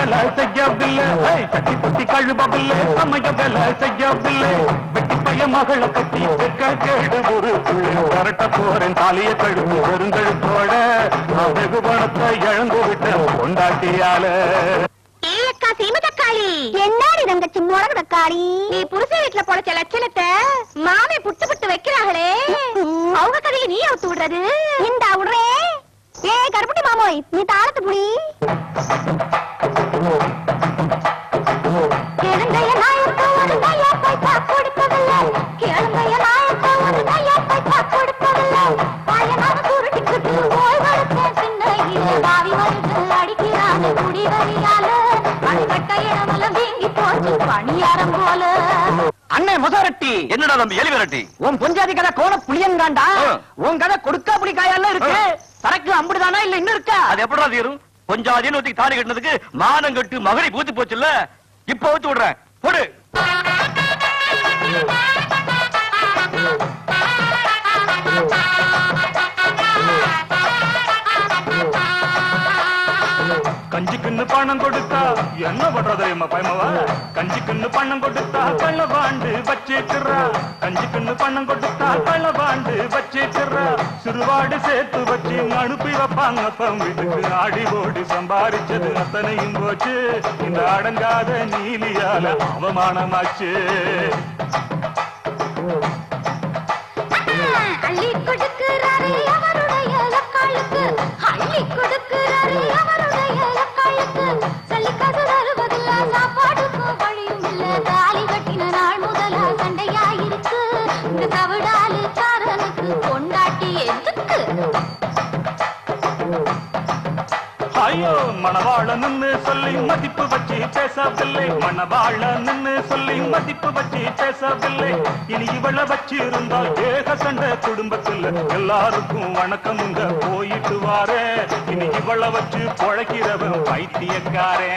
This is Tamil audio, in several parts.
வேலை செய்யவில்லை, சட்டி பொட்டி கழுவவில்லை, சமய வேலை செய்யவில்லை. வெட்டி பைய மகளை கட்டி கேடு ஒரு கரட்ட போறேன் தாலிய கழுத்து பெருங்கழுத்தோட நான் வெகு பணத்தை இழந்து விட்டேன் கொண்டாட்டியால. என்னடி தங்கச்சி முளகு தக்காளி, நீ புருஷ வீட்டுல பொழைச்ச லட்சணத்தை மாமே புட்டு புட்டு வைக்கிறாங்களே, அவங்க கதையை நீ அவுத்து விடுறது. இந்த விடுறே ஏ கருப்பட்டி மாமோய், நீ தாளத்து புடி. கேளுங்கைய நாயத்தை ஒரு கையா பைசா கொடுப்பதில்லை, கேளுங்கைய நாயத்தை ஒரு கையா பைசா கொடுப்பதில்லை. பாயனாக சுருட்டிக்கிட்டு போய் வளர்த்த சின்ன இரு பாவி வந்து அடிக்கிறாங்க குடி வரியால. அண்ணே மொசாரட்டி, என்னடா தம்பி எலி விரட்டி? உன் பொஞ்சாதி கதை கோண புளியங்காண்டா, உன் கதை கொடுக்கா புளிக்காயெல்லாம் இருக்கு. சரக்கு அம்புடுதானா இல்ல இன்னும் இருக்கா? அது எப்படா தீரும்? கொஞ்சம் ஒத்திக்கு தாலி கட்டினதுக்கு மானம் கட்டு மகனை பூத்து போச்சுல்ல, இப்ப ஊத்து விடுறேன் போடு. கஞ்சிக்குன்னு பணம் கொடுத்தா என்ன பண்றது எம்மா பயமாவா? கஞ்சிக்குன்னு பணம் கொடுத்தா கள்ளவாண்டு வச்சிக்கிறா, கஞ்சிக்குன்னு பணம் கொடுத்தா கள்ளவாண்டு வச்சிக்கிறா. சிறுவாடு சேர்த்து வச்சு அனுப்பி வைப்பாங்க வீட்டுக்கு. ஆடி ஓடி சம்பாதிச்சது அத்தனையும் போச்சு, இந்த அடங்காத நீலியால அவமானமாச்சு. அள்ளி கொடுக்கிறாரே அவருடைய லக்காளுக்கு, அள்ளி கொடுக்கிறாரே அவருடைய லக்காளுக்கு. சல்லிக்காசு தருவதில்ல, சாப்பாடுக்கும் வழியும் இல்ல. தாலி கட்டின நாள் முதலா சண்டையாயிருக்கு, இந்த தவிடாலு சாரனுக்கு கொண்டாட்டி எதுக்கு? ஐயோ மணவாளன்னு சொல்லி மதிப்பு வச்சு பேசவில்லை, மணவாளன்னு சொல்லி மதிப்பு வச்சு பேசவில்லை. இனி இவளை வச்சு இருந்தால் ஏக சண்டை குடும்பத்தில். எல்லாருக்கும் வணக்கமுங்க போயிட்டு வாரே, இனி இவளை வச்சு பொழைக்கிறவன் பைத்தியக்காரே.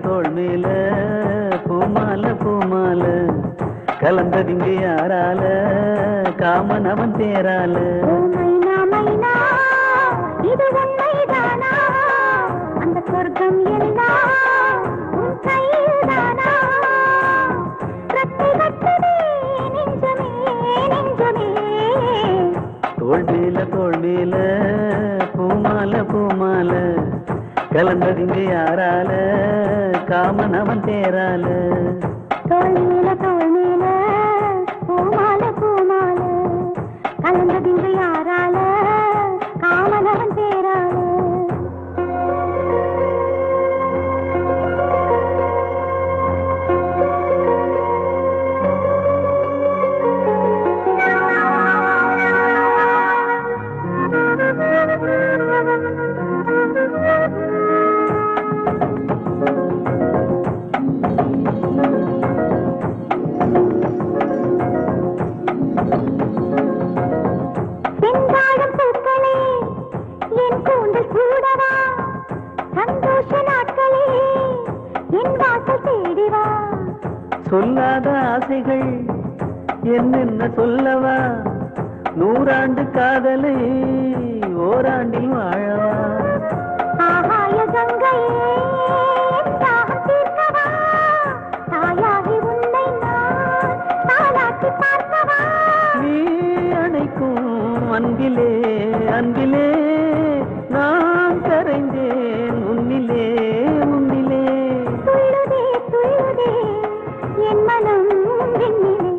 தோள் மேல பூமால பூமால கலந்ததிங்க யாரால காமன் அவன் தேரால. இது உண்மைதானா? அந்த சொர்க்கம் எல்லாம் உன் கையில்தானா? ரத்தை கட்டதே நெஞ்சமே நெஞ்சமே. தோள் மேல பூமால பூமால கலந்ததிங்க யாரால காமன் அவன் தேரால. தோள் மேல பூமால பூமால கலந்ததிங்க யாரால காமன் அவன் தேரால. சொல்லாத ஆசைகள் என்னென்ன சொல்லவா? நூறாண்டு காதலை ஓராண்டில் வாழவா? ஆகாய கங்கையே தாகம் தீர்க்கவா? தாயாகி உன்னை நான் தாலாட்டி பார்க்கவா? நீ அணைக்கும் அன்பிலே அன்பிலே நான் கரைந்தேன் உன்னிலே உன்னிலே. துள்ளுதே துள்ளுதே என் மனம் விண்ணிலே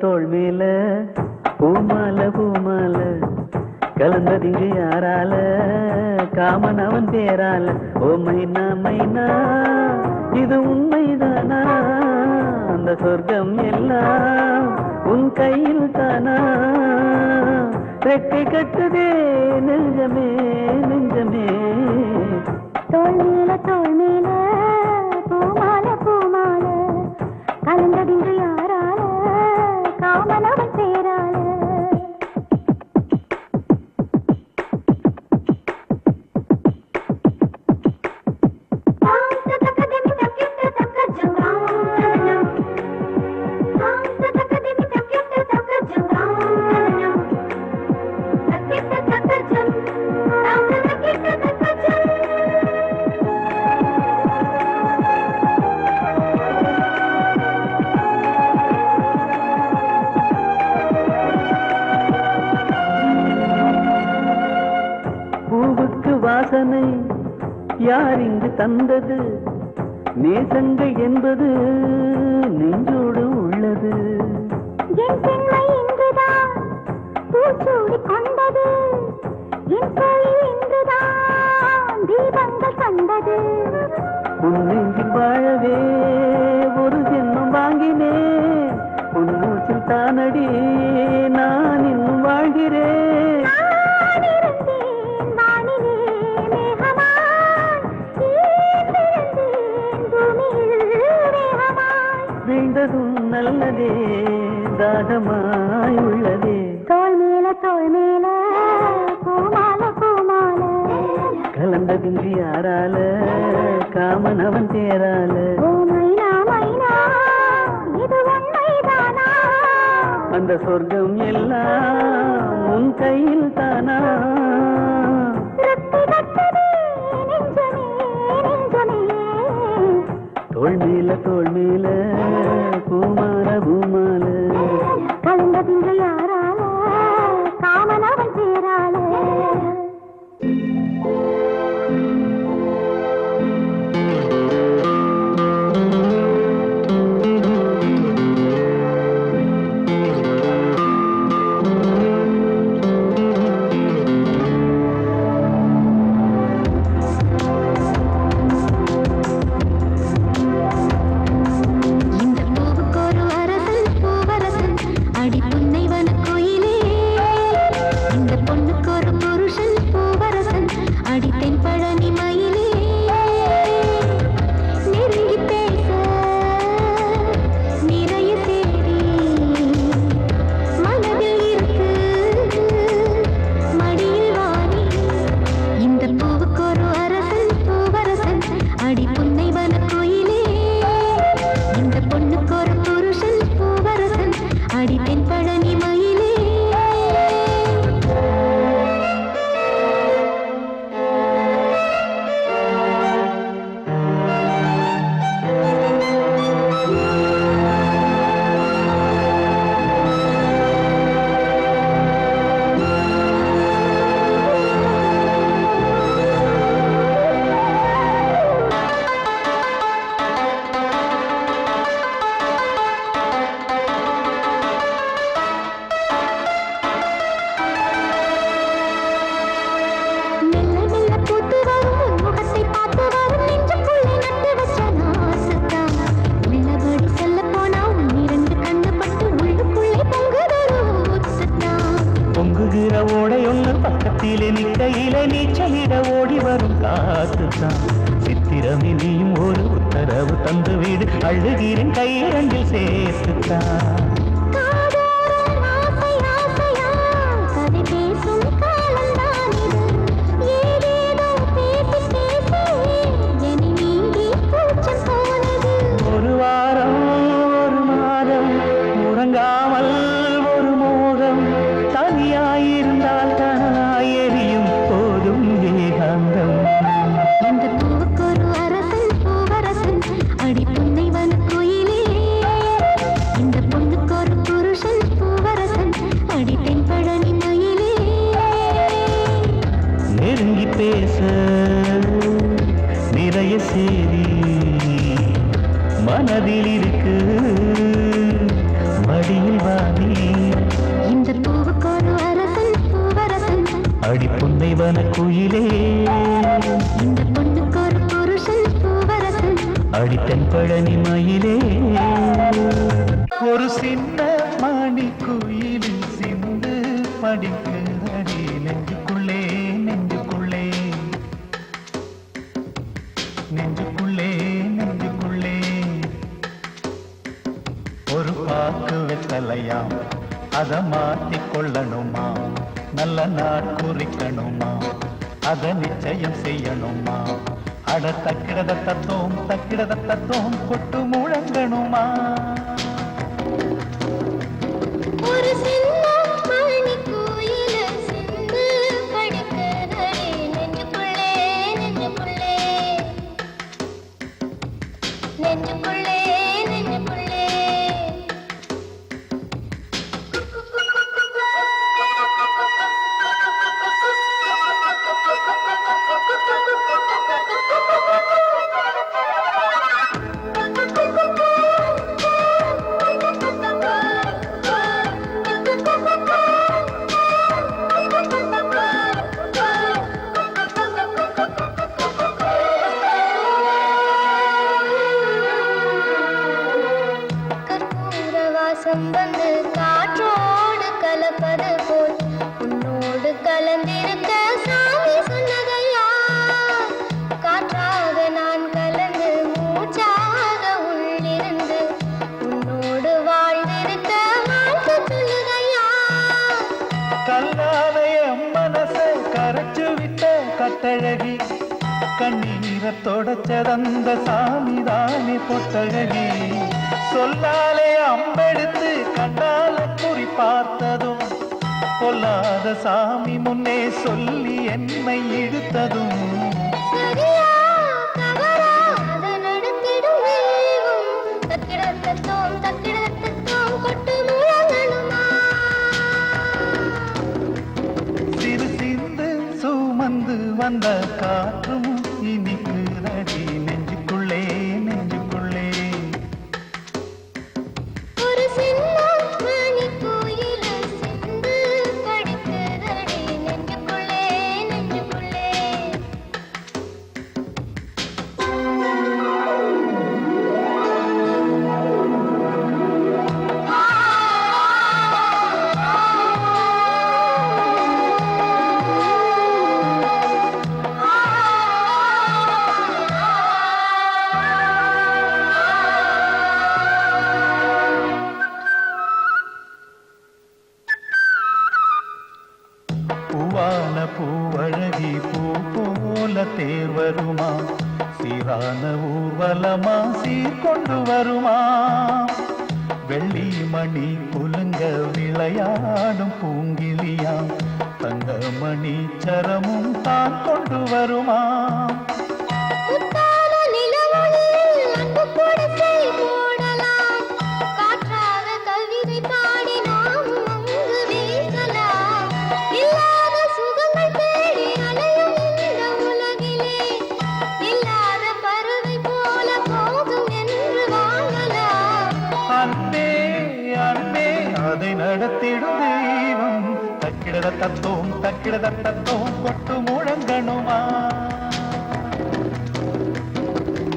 தோள் மேல பூமால பூமால கலந்ததிங்கு யாரால காமன் அவன் பேரால ஓ மைனா மைனா இது உண்மைதானா அந்த சொர்க்கம் எல்லாம் உன் கையில் தானா ரெக்கை கட்டுதே நெஞ்சமே நெஞ்சமே தோள் மேல பூமால பூமால கலந்ததின்று யாரால காமனவன் பேரால வாசனை யார் இங்கு தந்தது நேசங்கள் என்பது நெஞ்சோடு உள்ளது என் பெண்மை இன்றுதான் பூச்சூடி கொண்டது என் கோயில் இன்றுதான் தீபங்கள் கண்டது உன் நெஞ்சில் வாழவே ஒரு ஜென்மம் வாங்கினேன் உன் மூச்சில் தானடி நான் இன்னும் வாழ்கிறேன் வீழ்ந்ததும் நல்லதே தாகமாய் உள்ளதே தோள் மேல பூமால பூமால கலந்ததின்றி யாரால காமன் அவன் தேரால ஓ மைனா மைனா இது உண்மைதானா அந்த சொர்க்கம் எல்லாம் உன் கையில் தானா ரத்தி கட்டதே நெஞ்சமே நெஞ்சமே தோள் மேல பூமால பூமால கலந்ததின்று யாரால காமனவன் பேரால பக்கத்திலே நிற்கையிலே நீச்சலிட ஓடி வரும் காத்துத்தான் சித்திரமினியும் ஒரு உத்தரவு தந்து வீடு அழுகிறேன் கையிரண்டில் சேர்த்துத்தான் ஒரு வாரம் ஒரு மாதம் உறங்காமல் ஒரு மோகம் தனியாயிருந்தால் தனாய் எரியும் போதும் ஏகாந்தம் இந்த பூவுக்கொரு அரசன் பூவரசன் அடி புன்னை வன கோயிலே இந்த பொண்ணுக்கொரு புருஷன் பூவரசன் அடி தென் பழனி மயிலே நெருங்கி பேச நிறைய சேரி மனதில் இருக்கு மடியில் வா குயிலே இந்த பொண்ணுக்கு ஒரு புருஷன் பூவரசன் அடித்தன் பழனி மயிலே ஒரு சின்ன மணி குயிலில் சிந்து படிக்கிறடி நெஞ்சுக்குள்ளே நெஞ்சுக்குள்ளே நெஞ்சுக்குள்ளே நெஞ்சுக்குள்ளே ஒரு பாக்கு வெத்தலையாம் அத மாட்டிக்கொள்ளணுமா நல்ல நாள் குறிக்கணுமா அத நிச்சயம் செய்யணுமா அட தக்கிடத தத்தோம் கொட்டு முழங்கணுமா ஒரு சின்ன மணி கோயில சிந்து படிக்கிறதே நெஞ்சுக்குள்ளே நெஞ்சுக்குள்ளே நெஞ்சுக்குள்ளே நெஞ்சுக்குள்ளே வந்து காற்றோடு கலப்பது போல் உன்னோடு கலந்திருக்க சாமி சொன்னதையா காற்றாக நான் கலந்து மூச்சாக உள்ளிருந்து உன்னோடு வாழ்ந்திருக்க வாழ்த்து சொல்லுதையா கல்லாலய மனசை கரைச்சு விட்ட கட்டழகி கண்ணீரை தொடச்சதந்த சாமிதானே பொட்டழகி சொல்லாலே அம்பெடுத்து கண்டால குறி பார்த்ததும் பொல்லாத சாமி முன்னே சொல்லி என்னை இழுத்ததும் சரியா தவறா அதை நடத்திடும் தெய்வம் தக்கிடத்தத்தோம் கொட்டு முழங்கணுமா சிறு சிந்து சுமந்து வந்த காற்றும் இனிக்கு நடி நெஞ்சுக்குள்ளே நெஞ்சுக்குள்ளே ஒரு சின்ன மணி கோயில சிந்து படிக்கிறதடி நெஞ்சுக்குள்ளே நெஞ்சுக்குள்ளே பூவான பூவழகி பூ போல தேர் வருமா சீரான ஊர்வலமா சீர்கொண்டு வருமா வெள்ளி மணி குலுங்க விளையாடும் பூங்கிலியாம் தங்கமணி சரமும் தான் கொண்டு வருமா முத்தான நிலவொளியில் அன்பு குடிசை போடலாம் காற்றாக கவிதை பாடி நாமும் அங்கு வீசலாம் இல்லாத சுகங்கள் தேடி அலையும் இந்த உலகிலே இல்லாத பறவை போல போகும் என்று வாழலாம் அன்பே அன்பே அதை நடத்திடும் தெய்வம் தக்கிடத தத்தோம் கொட்டு முழங்கணுமா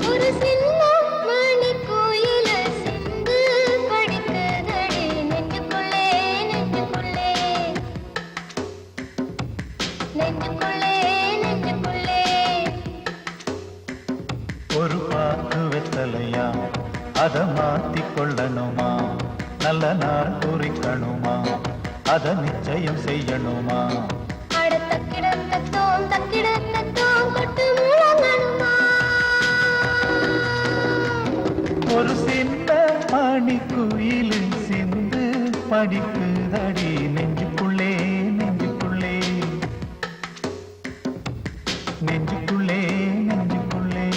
ஒரு சின்ன மணி கோயில சிந்து படிக்கிறதடி நெஞ்சுக்குள்ளே நெஞ்சுக்குள்ளே நெஞ்சுக்குள்ளே நெஞ்சுக்குள்ளே ஒரு பாக்கு வெத்தலையா அத மாத்திக்கொள்ளணுமா நல்ல நாள் குறிக்கணுமா அத நிச்சயம் செய்யணுமா அடுத்த கிடத்தத்தோம் தக்கிடத்தத்தோம் கொட்டு முழங்கணுமா ஒரு சின்ன மணி குயிலு சிந்து படிக்குதடி நெஞ்சுக்குள்ளே நெஞ்சுக்குள்ளே நெஞ்சுக்குள்ளே நெஞ்சுக்குள்ளே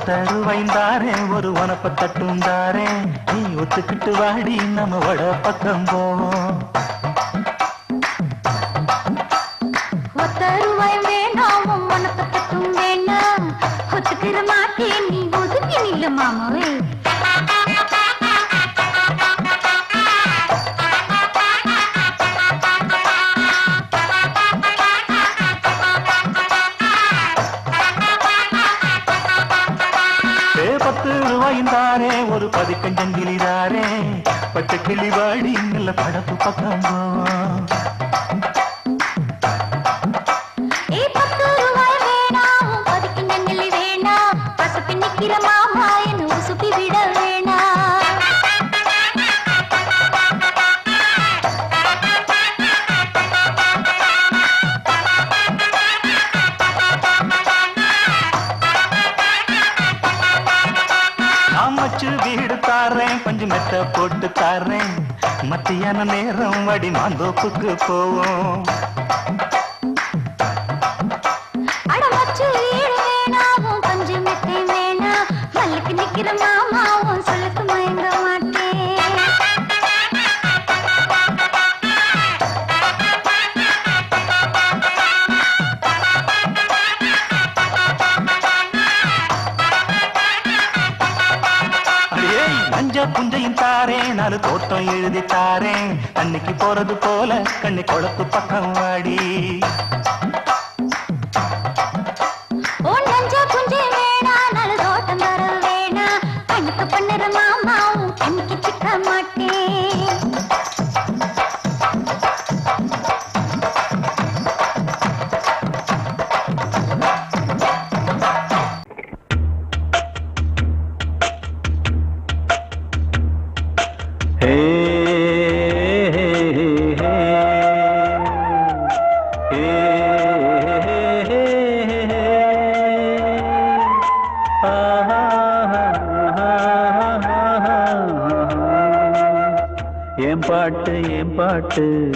தருவைந்தாரே ஒரு உனப்ப தட்டுந்தாரே நீ ஒத்துக்கிட்டு வாடி நம்ம வட பக்கம் போவோம் ஒத்தருவாய் வேணாம் உனக்கு தட்டும் வேணாம் ஒத்துக்கிற மாட்டேன் நீ ஒதுக்கி நில்ல மாமாவே ரூபாய்ந்தாரே ஒரு பதிக்கஞ்சங்கிலிதாரே பச்சை கிளி வாடி நல்ல படப்பு பக்கம் போவோம் வீடு தாரேன் கொஞ்சம் மெத்த போட்டு தாரேன் மத்தியான நேரம் வடி மாந்தோப்புக்கு போவோம் கொஞ்சம் மெத்தை வேணா மல்லுக்கு நிக்கிற மாமாவும் சொல்லுக்கு மயங்க மாட்டேன் புஞ்சையும் தாரேன் நாலு தோட்டம் எழுதி தாரேன் அன்னைக்கு போறது போல கண்ணி கொளத்து பக்கம் வாடி புஞ்சை வேணா நாலு தோட்டம் வர வேணா கண்ணுக்கு பண்ணுற மாமாவும் கண்ணுக்கு சிக்க மாட்டேன் ஏன் பாட்டு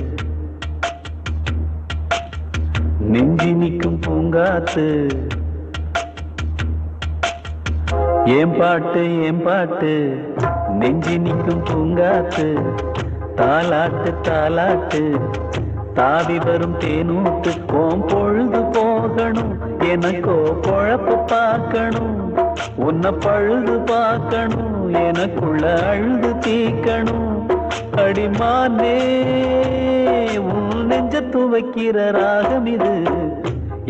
நெஞ்சி நிற்கும் பூங்காத்து ஏன் பாட்டு நெஞ்சி நிற்கும் பூங்காத்து தாலாட்டு தாலாட்டு தாவி வரும் தேனூட்டு ஓம் பொழுது போகணும் எனக்கோ பொழப்பு பார்க்கணும் உன்னை பழுது பார்க்கணும் எனக்குள்ள அழுது தீக்கணும் அடிமானே உன் நெஞ்ச துவைக்கிற ராகம் இது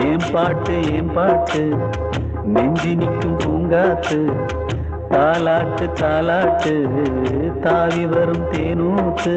ஏன் பாட்டு நெஞ்சி நிற்கும் பூங்காத்து தாலாட்டு தாலாட்டு தாவி வரும் தேனூத்து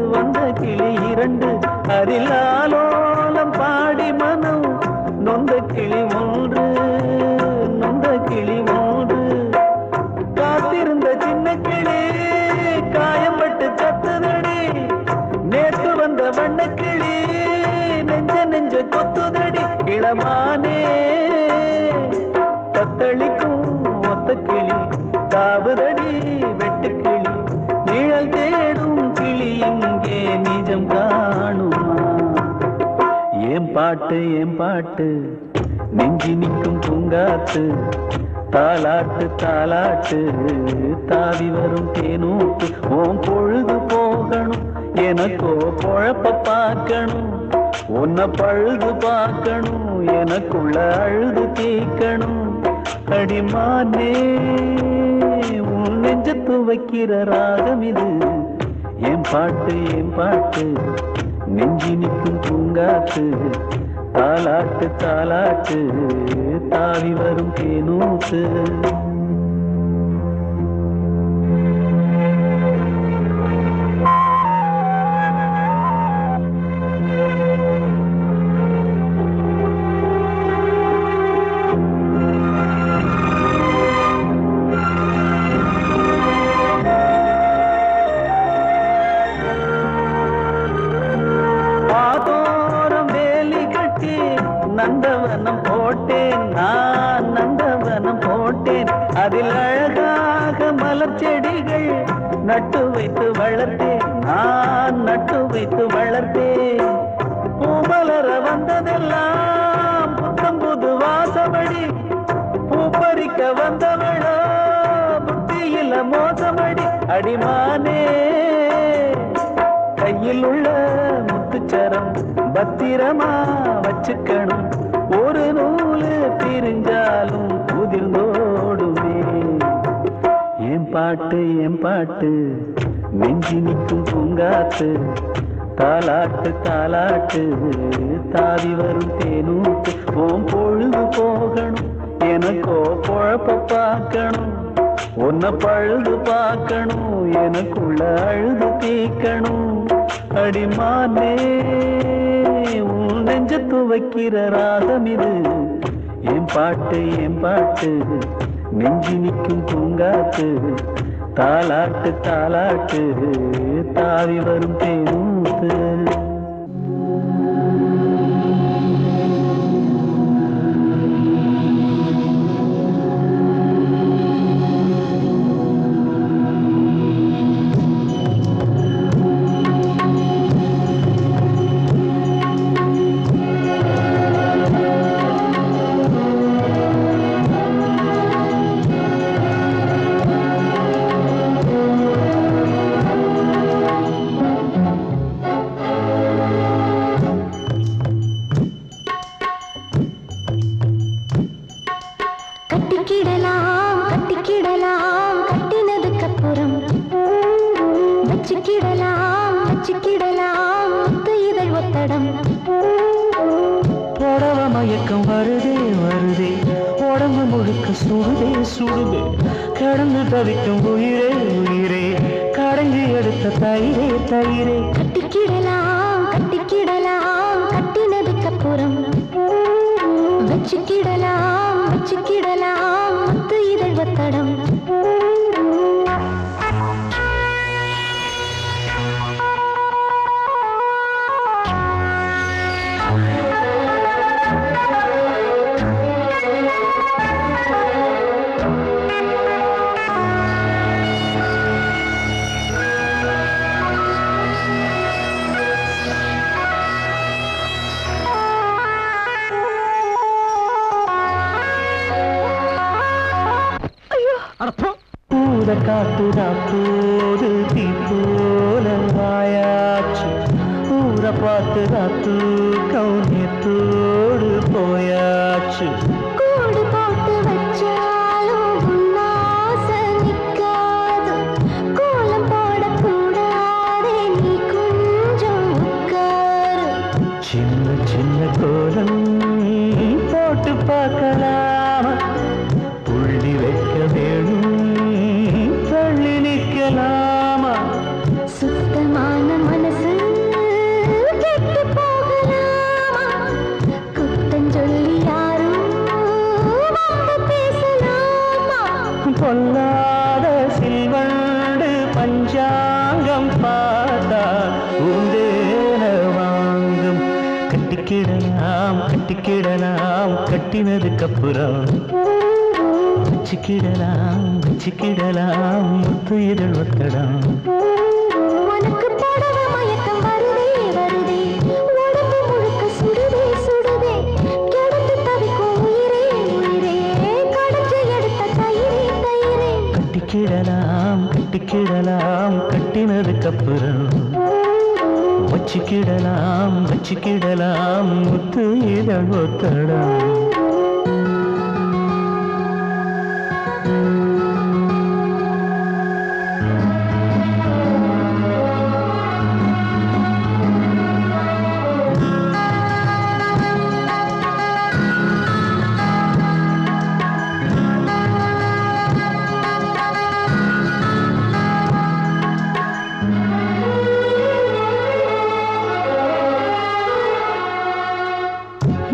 வந்த கிளி இரண்டு அரிலாலோலம் பாடி மனம் நொந்த கிளி ஒன்று காத்திருந்த சின்ன கிளி காயம்பட்டு கத்துதடி நேற்று வந்த வண்ண கிளி நெஞ்ச கொத்துதடி இளமானே தத்தளிக்கும் ஒத்த கிளி காவுதடி வெட்டு கிளி நிழல் தேடும் கிளி இங்கே நிஜம் காணுமா ஏன் பாட்டு நெஞ்சி நிற்கும் பூங்காத்து தாலாட்டு தாலாட்டு தாவி வரும் தேனூட்டு ஓம் பொழுது போகணும் எனக்கோ பொழப்ப பார்க்கணும் உன்னை பழுது பார்க்கணும் எனக்குள்ள அழுது தீக்கணும் அடிமானே உன் நெஞ்ச துவைக்கிற ராகம் இது ஏன் பாட்டு நெஞ்சி நிற்கும் பூங்காத்து தாலாட்டு தாலாட்டு தாவி வரும் தேனூத்து நந்தவனம் போட்டேன் நான் நந்தவனம் போட்டேன் அதில் அழகாக மலர் செடிகள் நட்டு வைத்து வளர்த்தேன் நான் நட்டு வைத்து வளர்த்தேன் பூமலர வந்ததெல்லாம் புத்தம் புது வாசமடி பூப்பறிக்க வந்தவளோ புத்தியில மோசமடி அடிமானே கையில் உள்ள முத்துச்சரம் பத்திரமா வச்சுக்கணும் ஒரு நூலு பிரிஞ்சாலும் உதிர்ந்தோடுமே என் பாட்டு நெஞ்சி நிற்கும் பூங்காத்து தாலாட்டு தாலாட்டு தாவி வரும் தேனூத்து ஓம் பொழுது போகணும் எனக்கோ பொழப்ப பார்க்கணும் உன்னை பழுது பார்க்கணும் எனக்குள்ள அழுது தீக்கணும் அடிமானே உன் நெஞ்ச துவைக்கிற ராகம் இது என் பாட்டு நெஞ்சி நிற்கும் பூங்காத்து தாலாட்டு தாலாட்டு தாவி வரும் தேனூத்து காத்துதாத்தோடு தீ போல வாயாச்சு ஊர பார்த்துதா தூக்கம் நேத்தோடு போயாச்சு கூடு போட்டு வச்சாலும் உன்னாசை நிக்காது கோலம் போடக்கூடாதே நீ கொஞ்சம் உட்காரு சின்ன சின்ன கோலம் போட்டு பார்க்கலாமா புள்ளி வைக்க வேணும் சுத்தமான மனசு கெட்டு போகலாமா குத்தம் சொல்லி யாரும் பேசலாமா பொல்லாத சில்வண்டு பஞ்சாங்கம் பார்த்தா உண்டேன வாங்கும் கட்டிக்கிடலாம் கட்டிக்கிடலாம் கட்டினதுக்கு அப்புறம் வச்சுக்கிடலாம் முத்து இதழ் ஒத்தடம் உனக்கு போடவ மயக்கம் வருதே வருதே உடம்பு முழுக்க சுடுதே சுடுதே கிடந்து தவிக்கும் உயிரே உயிரே கடைஞ்சு எடுத்த தயிரே தயிரே கட்டிக்கிடலாம் கட்டினதுக்கு அப்புறம் வச்சுக்கிடலாம் முத்து இதழ் ஒத்தடம்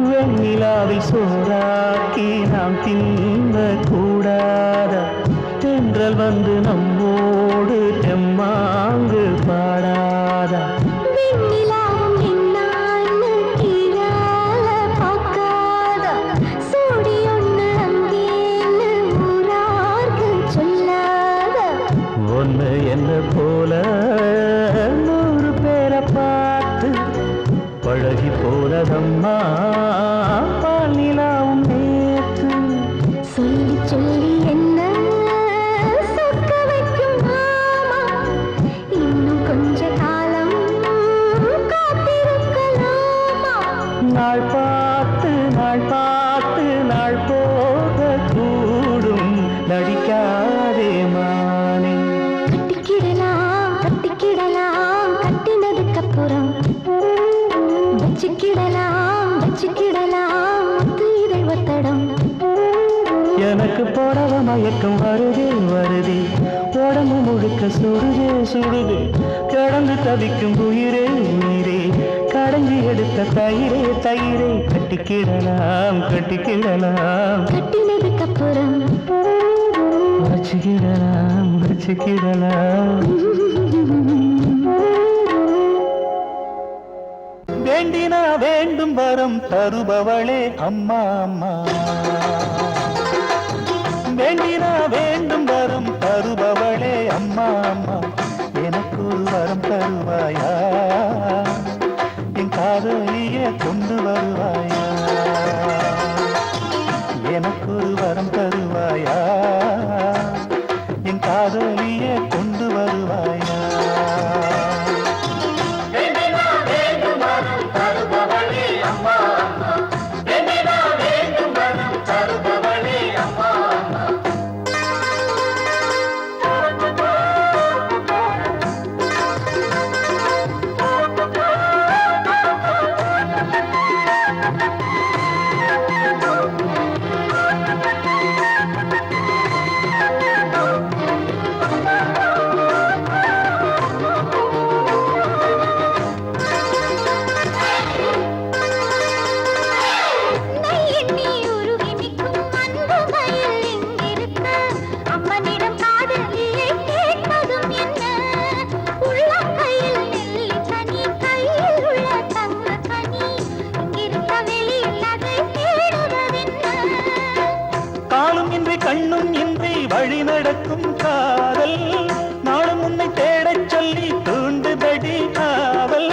வெண்ணிலாவில் சோறாக்கி நாம் தின்ன கூடாத தென்றல் வந்து நம்மோடு தெம்மாங்கு பாடாத வெண்ணிலாவும் என்னான்னு கீழால பார்க்காத பழகி போனதம்மா பால் நிலாவும் நேற்று. சொல்லி சொல்லி என்ன சொக்க வைக்கும் மாமா, இன்னும் கொஞ்ச காலம் காத்திருக்கலாமா. நாள் பார்த்து நாள் பார்த்து நாள் போக கூடும் நடிக்காதே மானே. கட்டிக்கிடலாம் கட்டிக்கிடலாம் கட்டினதுக்கப்புறம் வச்சுக்கிடலாம் வச்சுக்கிடலாம் முத்து இதழ் ஒத்தடம். எனக்கு போடவ மயக்கம் வருதே வருதே, உடம்பு முழுக்க சுடுதே சுடுதே, கிடந்து தவிக்கும் உயிரே உயிரே, கடைஞ்சி எடுத்த தயிரே தயிரே. கட்டிக்கிடலாம் கட்டிக்கிடலாம் கட்டினதுக்கப்புறம் வச்சுக்கிடலாம் வச்சுக்கிடலாம். வேண்டினா வேண்டும் வரம் தருபவளே அம்மா அம்மா. வேண்டினா வேண்டும் வரம் தருபவளே அம்மா அம்மா. எனக்கு ஒரு வரம் தருவாயா, என் காதலியே கொண்டு வருவாயா. எனக்கு ஒரு வரம் தருவாயா, என் காதலியே கொண்டு வருவாயா. கண்ணும் இன்றி வழி நடக்கும் காதல், நாளும் உன்னை தேடச் சொல்லி தூண்டுதடி காவல்.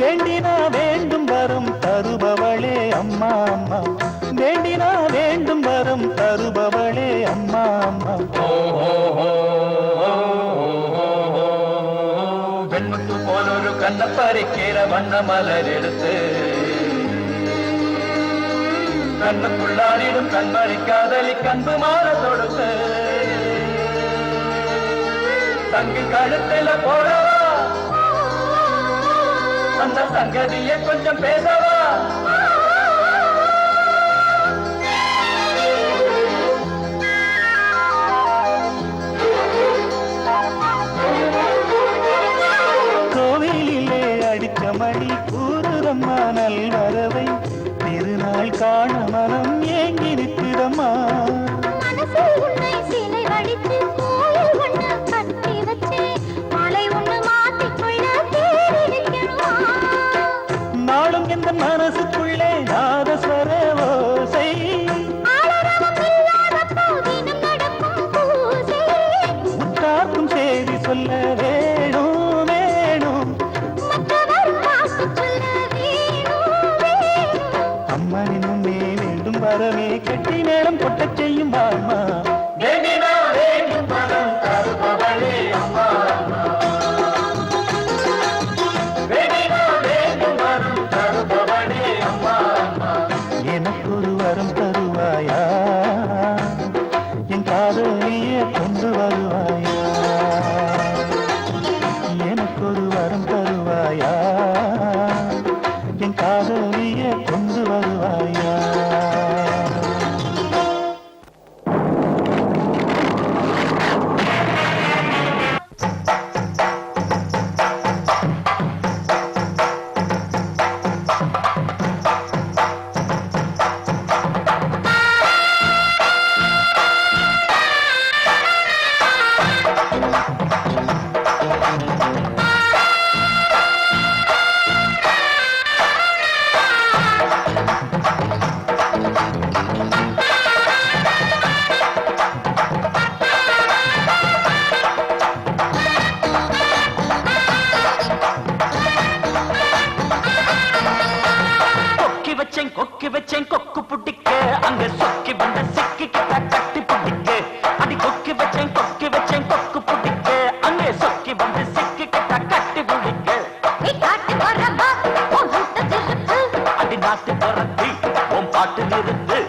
வேண்டினா வேண்டும் வரும் தருபவளே அம்மா அம்மா. வேண்டினா வேண்டும் வரும் தருபவளே அம்மா அம்மா. பெண்முத்து போலொரு கண்ணப்பறிக்கிற வண்ண மலர் எடுத்து கண்ணுக்குள்ளாடிடும் கண்மணி காதலி கண்பு மாற தொடுத்து தங்கி கழுத்துல போடவா, அந்த சங்கதியை கொஞ்சம் பேசவா. கோவிலிலே அடித்த மணி கூறுதம்மா நல்வரவை, திருநாள் காண மனம் ஏங்கி நிற்கிறம்மா. நாளும் இந்த மனசுக்குள்ளே நாதஸ்வர ஓசை, முத்தாக்கும் செய்தி சொல்ல வேணும் வேணும். அம்மனின் முன்னே வேண்டும் வரமே கட்டி நேரம் கொட்டச் செய்யும் வாழ்மா. எனக்கு ஒரு வரம் தருவாயா, என் காதலியே கொண்டு வருவாயா. எனக்கு ஒரு வரம் தருவாயா, என் காதலியே கொண்டு வருவாயா. கொக்கி வச்சேன் கொக்கு புட்டிக்க அங்க சொக்கி வந்த சிக்கி கிட்ட கட்டி புட்டிக்க அடி கொக்கி வச்சேன் கொக்கு புட்டிக்க அங்கே சொக்கி வந்து சிக்கி கிட்ட கட்டி புட்டிக்க அடி நாட்டு பறத்தி உன் பாட்டு நிறுத்து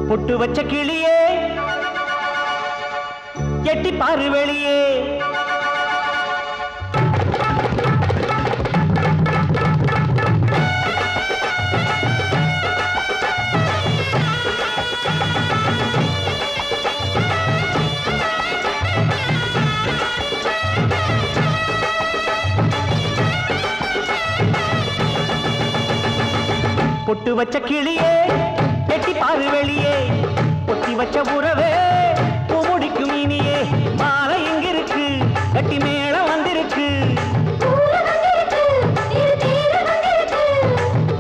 பொட்டு வச்ச கிளியே எட்டி பாரு வெளியே பொட்டு வச்ச கிளியே எட்டி பாரு வெளியே பொத்தி வச்ச உறவே பூமுடிக்கும் இனியே மாலை எங்கிருக்கு கட்டி மேளம் வந்திருக்கு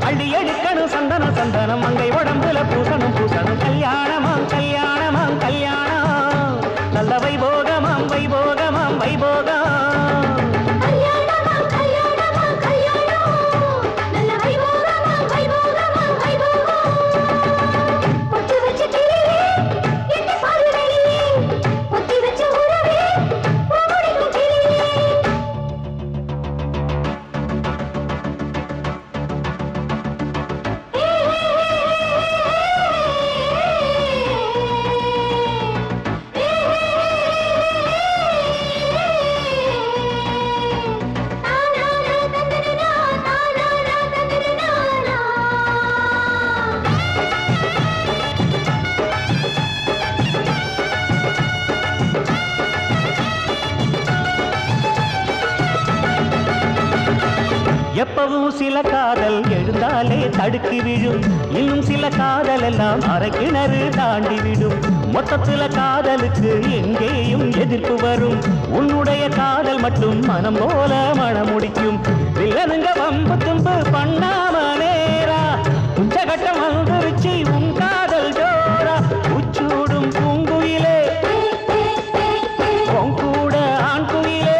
அள்ளி எடுக்கணும் சந்தனம் சந்தனம் மங்கை உடம்புல பூசணும் பூசணும் கல்யாணமாம் கல்யாணமாம் கல்யாணம் நல்ல வைபோகமாம் வைபோகமாம் வைபோகம் பொட்டு வச்ச கிளியே எட்டி எப்பவும் சில காதல் எழுந்தாலே தடுக்கி விழும், இன்னும் சில காதல் எல்லாம் அரை கிணறு தாண்டி விடும். மொத்தத்துல காதலுக்கு எங்கேயும் எதிர்ப்பு வரும், உன்னுடைய காதல் மட்டும் மனம் போல மணமுடிக்கும். வில்லனுங்க வம்பு தும்பு பண்ணாம நேரா உச்சகட்டம் வந்துருச்சு உன் காதல் ஜோரா. உச்சூடும் பூங்குயிலே கூட ஆண் குயிலே,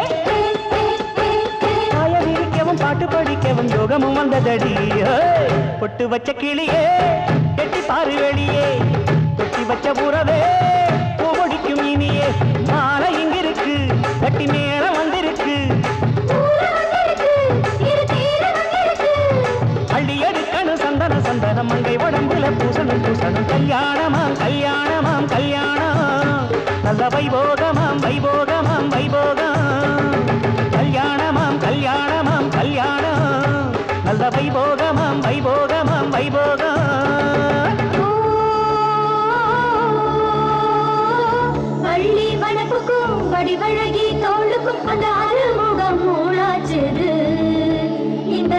பாயவிரிக்கவும் பாட்டு படிக்கவும் யோகமும் வந்ததடி. பொட்டு வச்ச கிளியே கெட்டி பாரு வெளியே, கொட்டி வச்ச உறவே பூவடிக்கும் இனியே. மாலை இங்கிருக்கு கட்டி மேளம் வந்திருக்கு, அள்ளி எடுக்கணும் சந்தன சந்தனம் மங்கை உடம்புல பூசணும் பூசணும். கல்யாணமாம் கல்யாணமாம் கல்யாணம், நல்ல வைபோகமாம் வைபோகமாம் வைபோகம். கல்யாணமாம் கல்யாணமாம் கல்யாணம், நல்ல வைபோகமாம் வைபோகமாம் வைபோகம். வள்ளி வனப்புக்கும் வடிவழகி தோளுக்கும் அந்த அருமுகம் மூளாச்சுது. இந்த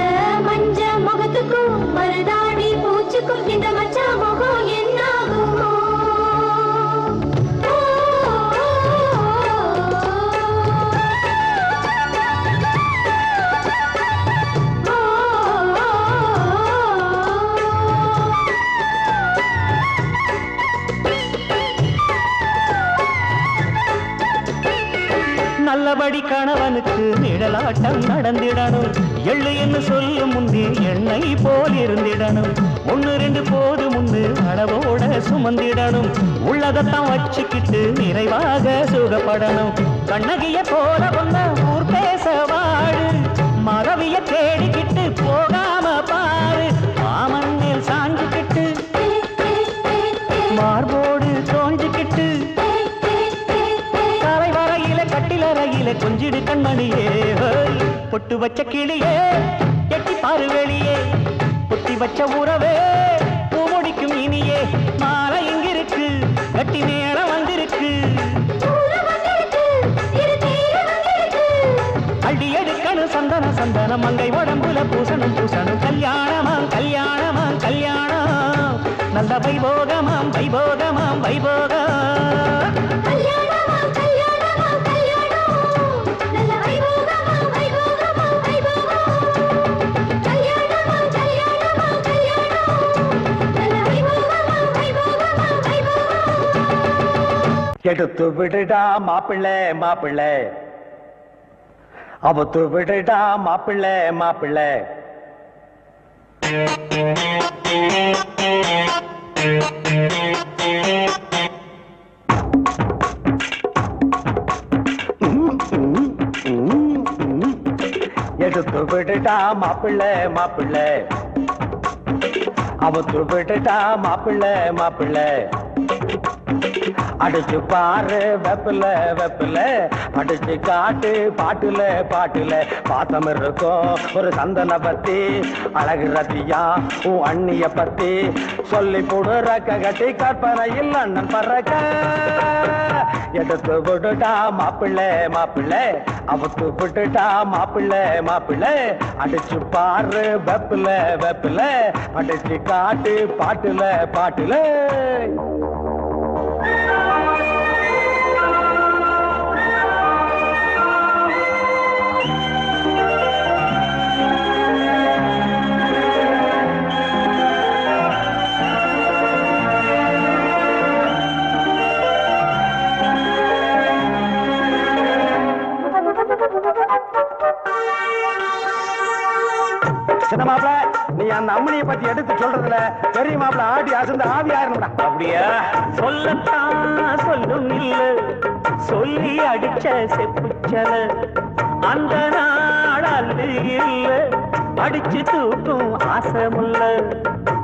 மஞ்ச முகத்துக்கும் மருதாணி பூச்சுக்கும் இந்த மச்சா முகம் என்னாகுமோ? நல்லபடி கணவனுக்கு நிழலாட்டம் நடந்திடணும், எள்ளு என்று சொல்லும் முன்னே எண்ணெய் போல் இருந்திடணும். ஒன்னு ரெண்டு போது முன்னு அளவோட சுமந்திடணும், உள்ளதத்தான் வச்சுக்கிட்டு நிறைவாக சுகப்படணும். கண்ணகிய போல ஒன்ன ஊர் பேச வாழு, மறவிய தேடிக்கிட்டு போகாம பாரு. மாமண்ணில் சாஞ்சுக்கிட்டு மார்போடு தோஞ்சுக்கிட்டு கட்டிலறையில கொஞ்சிடு கண்மணியே. பொட்டு வச்ச கிளியே கெட்டி பாரு வெளியே, பொட்டி வச்ச உறவே பூமுடிக்கும் இனியே. மாலை இங்கிருக்கு கட்டி நேரம் வந்திருக்கு, அள்ளி எடுக்கணும் சந்தன சந்தனம் மங்கை உடம்புல பூசணும் பூசணும். கல்யாணமாம் கல்யாணமாம் கல்யாணம், நல்ல வைபோகமாம் வைபோகமாம் வைபோகம். எடுத்து விடுடா மாப்பிள்ளை மாப்பிள்ளை, அவுத்து விடுடா மாப்பிள்ளை மாப்பிள்ளை. எடுத்து விடுடா மாப்பிள்ளை மாப்பிள்ளை, அவுத்து விடுடா மாப்பிள்ளை மாப்பிள்ளை. அடிச்சு பாரு வெப்பில வெப்பில, அடிச்சு காட்டு பாட்டுல பாட்டுல. பாத்தம் இருக்கும் ஒரு சந்தன பத்தி, அழகு ரத்தியா உன் அண்ணிய பத்தி. சொல்லி போடு ரக்க கட்டி கற்பனையில் அண்ணன் பறக்க. எடுத்து விடுடா மாப்பிள்ளை மாப்பிள்ளை, அவுத்து விட்டுட்டா மாப்பிள்ளை மாப்பிள்ளை. அடிச்சு பாரு வெப்பில வெப்பில, அடிச்சு காட்டு பாட்டுல பாட்டுல. சின்ன மாப்பிள, நீ அந்த அம்மனியை பத்தி எடுத்து சொல்றதுல பெரிய மாப்பிள ஆடி அசந்து ஆவியா இருந்தா. அப்படியா? சொல்லத்தான் சொல்லும் இல்ல, சொல்லி அடிச்ச செப்புச்சல அந்த நாடாண்டு இல்ல, அடிச்சு தூக்கும் ஆசமுல்ல.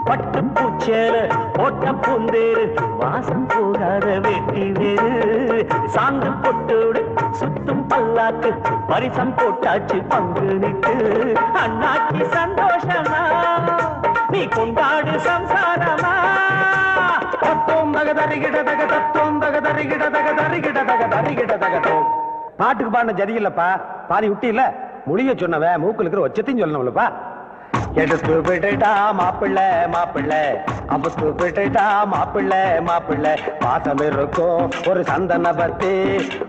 பட்டு பூச்சல போட்ட பூந்தேரு, வாசம் போகாத வெட்டி வேறு. சாந்து பொட்டோடு சுத்தும் பல்லாக்கு, பரிசம் போட்டாச்சு பங்கு நிட்டு. அண்ணாச்சி சந்தோஷமா நீ கொண்டாடு சம்சாரமா. தத்துவம் தக தரிகிட தக, தத்துவம் தக தரிகிட தக, தரிகிட தக தரிகிட தகத்தோ. பாட்டுக்கு பாடின ஜதி இல்லப்பா, பாதி விட்டி இல்ல. முடிய சொன்னவன் மூக்குல இருக்கிற ஒச்சத்தையும் சொல்லணும்லப்பா. எடுத்து விட்டுட்டா மாப்பிள்ள மாப்பிள்ள, அபத்து விட்டுட்டா மாப்பிள்ள மாப்பிள்ள, பாசம் இருக்கும் ஒரு சந்தன பத்தி,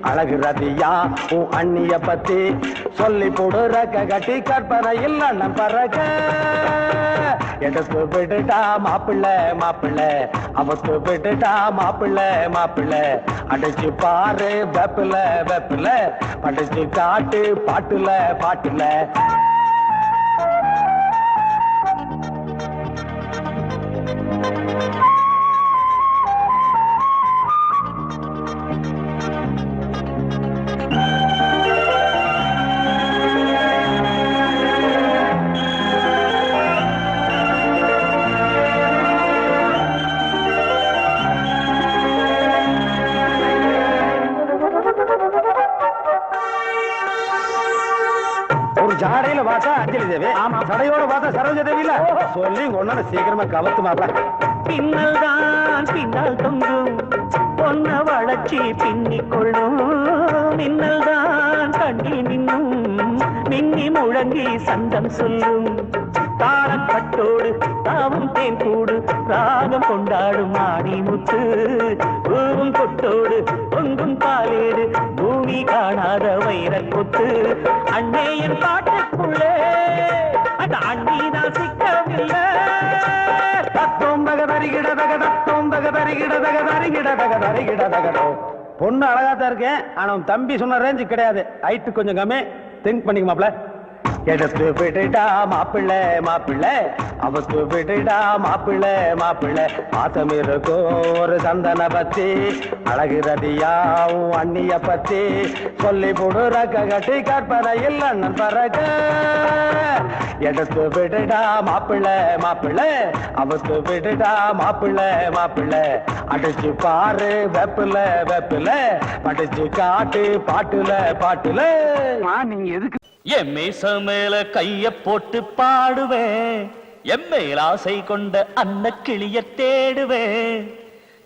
அழகு ரதியா உன் அண்ணிய பத்தி, சொல்லி போடு ரக்க கட்டி கற்பனை இல்ல பறக்க. எடுத்து விட்டுட்டா மாப்பிள்ள மாப்பிள்ள, அபத்து விட்டுட்டா மாப்பிள்ள மாப்பிள்ள, அடிச்சு பாரு வெப்பில வெப்பில, படிச்சு காட்டு பாட்டுல பாட்டுல. ஜாடையில பார்த்தா அஞ்சலி தேவி, ஆமா சடையோட பார்த்தா சரோஜ தேவி இல்ல சொல்லி ஒன்னு சீக்கிரமா கவத்து மாப்பிள்ள. பின்னல் தான் பின்னால் தொங்கும் பொன்ன வளர்ச்சி பின்னிக் கொள்ளும், மின்னல் தான் கண்ணி நின்னும் மின்னி முழங்கி சந்தம் சொல்லும், தாளக்கட்டோடு தாவும் தேன் கூடு ராகம் கொண்டாடும் ஆடி முத்து, பூவும் கொட்டோடு பொங்கும் பாலேடு பூமி காணாத வைரக் கொத்து, அண்ணே என் பாட்டுக்குள்ளே அந்த அண்ணி நான் சிக்கவில்லை. தத்தோம் தக தரிகிடதக தத்தோம் தக தரிகிடதக தரிகிடதக தரிகிடதகதோ. பொண்ணு அழகாத்தான் இருக்கேன், ஆனா உன் தம்பி சொன்ன ரேஞ்சு கிடையாது, ஹைட்டு கொஞ்சம் கம்மி, திங்க் பண்ணிக்க மாப்பிள்ள. எடுத்து விட்டுட்டா மாப்பிள்ள மாப்பிள்ள, அவத்து விட்டுட்டா மாப்பிள்ள மாப்பிள்ள, பாசம் இருக்கும் ஒரு சந்தன பத்தி, அழகு ரதியா உன் அண்ணிய பத்தி, சொல்லி போடு ரக்க கட்டி கற்பனை இல்ல பறக்க. எடுத்து விட்டுட்டா மாப்பிள்ள மாப்பிள்ள, அவத்து விட்டுட்டா மாப்பிள்ள மாப்பிள்ள, அடிச்சு பாரு வெப்பில வெப்பில, படிச்சு காட்டு பாட்டுல பாட்டுல. நீங்க எதுக்கு என் மீச மேல கைய போட்டு பாடுவேன், என் மேல் ஆசை கொண்ட அன்ன கிளிய தேடுவேன்,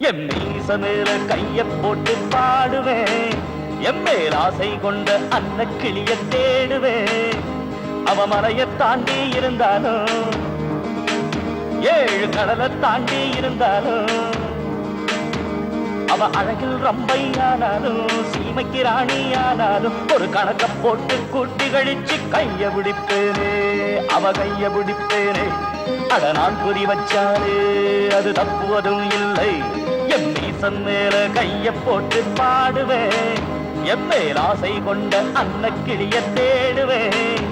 என் மீச மேல கைய போட்டு பாடுவேன், என் மேல் ஆசை கொண்ட அன்ன கிளிய தேடுவேன், அவ மலைய தாண்டி இருந்தாலும் 7 கடலை தாண்டி இருந்தாலும், அவ அழகில் ரம்பையானாலும் சீமைக்கு ராணியானாலும், ஒரு கணக்க போட்டு கூட்டி கழிச்சு கைய பிடிப்பேனே, அவ கைய பிடிப்பேனே, அட நான் குறி வச்சாலே அது தப்புவதும் இல்லை, என் மீசன் மேல கைய போட்டு பாடுவேன், என் மேல் ஆசை கொண்ட அன்ன கிளிய தேடுவேன்.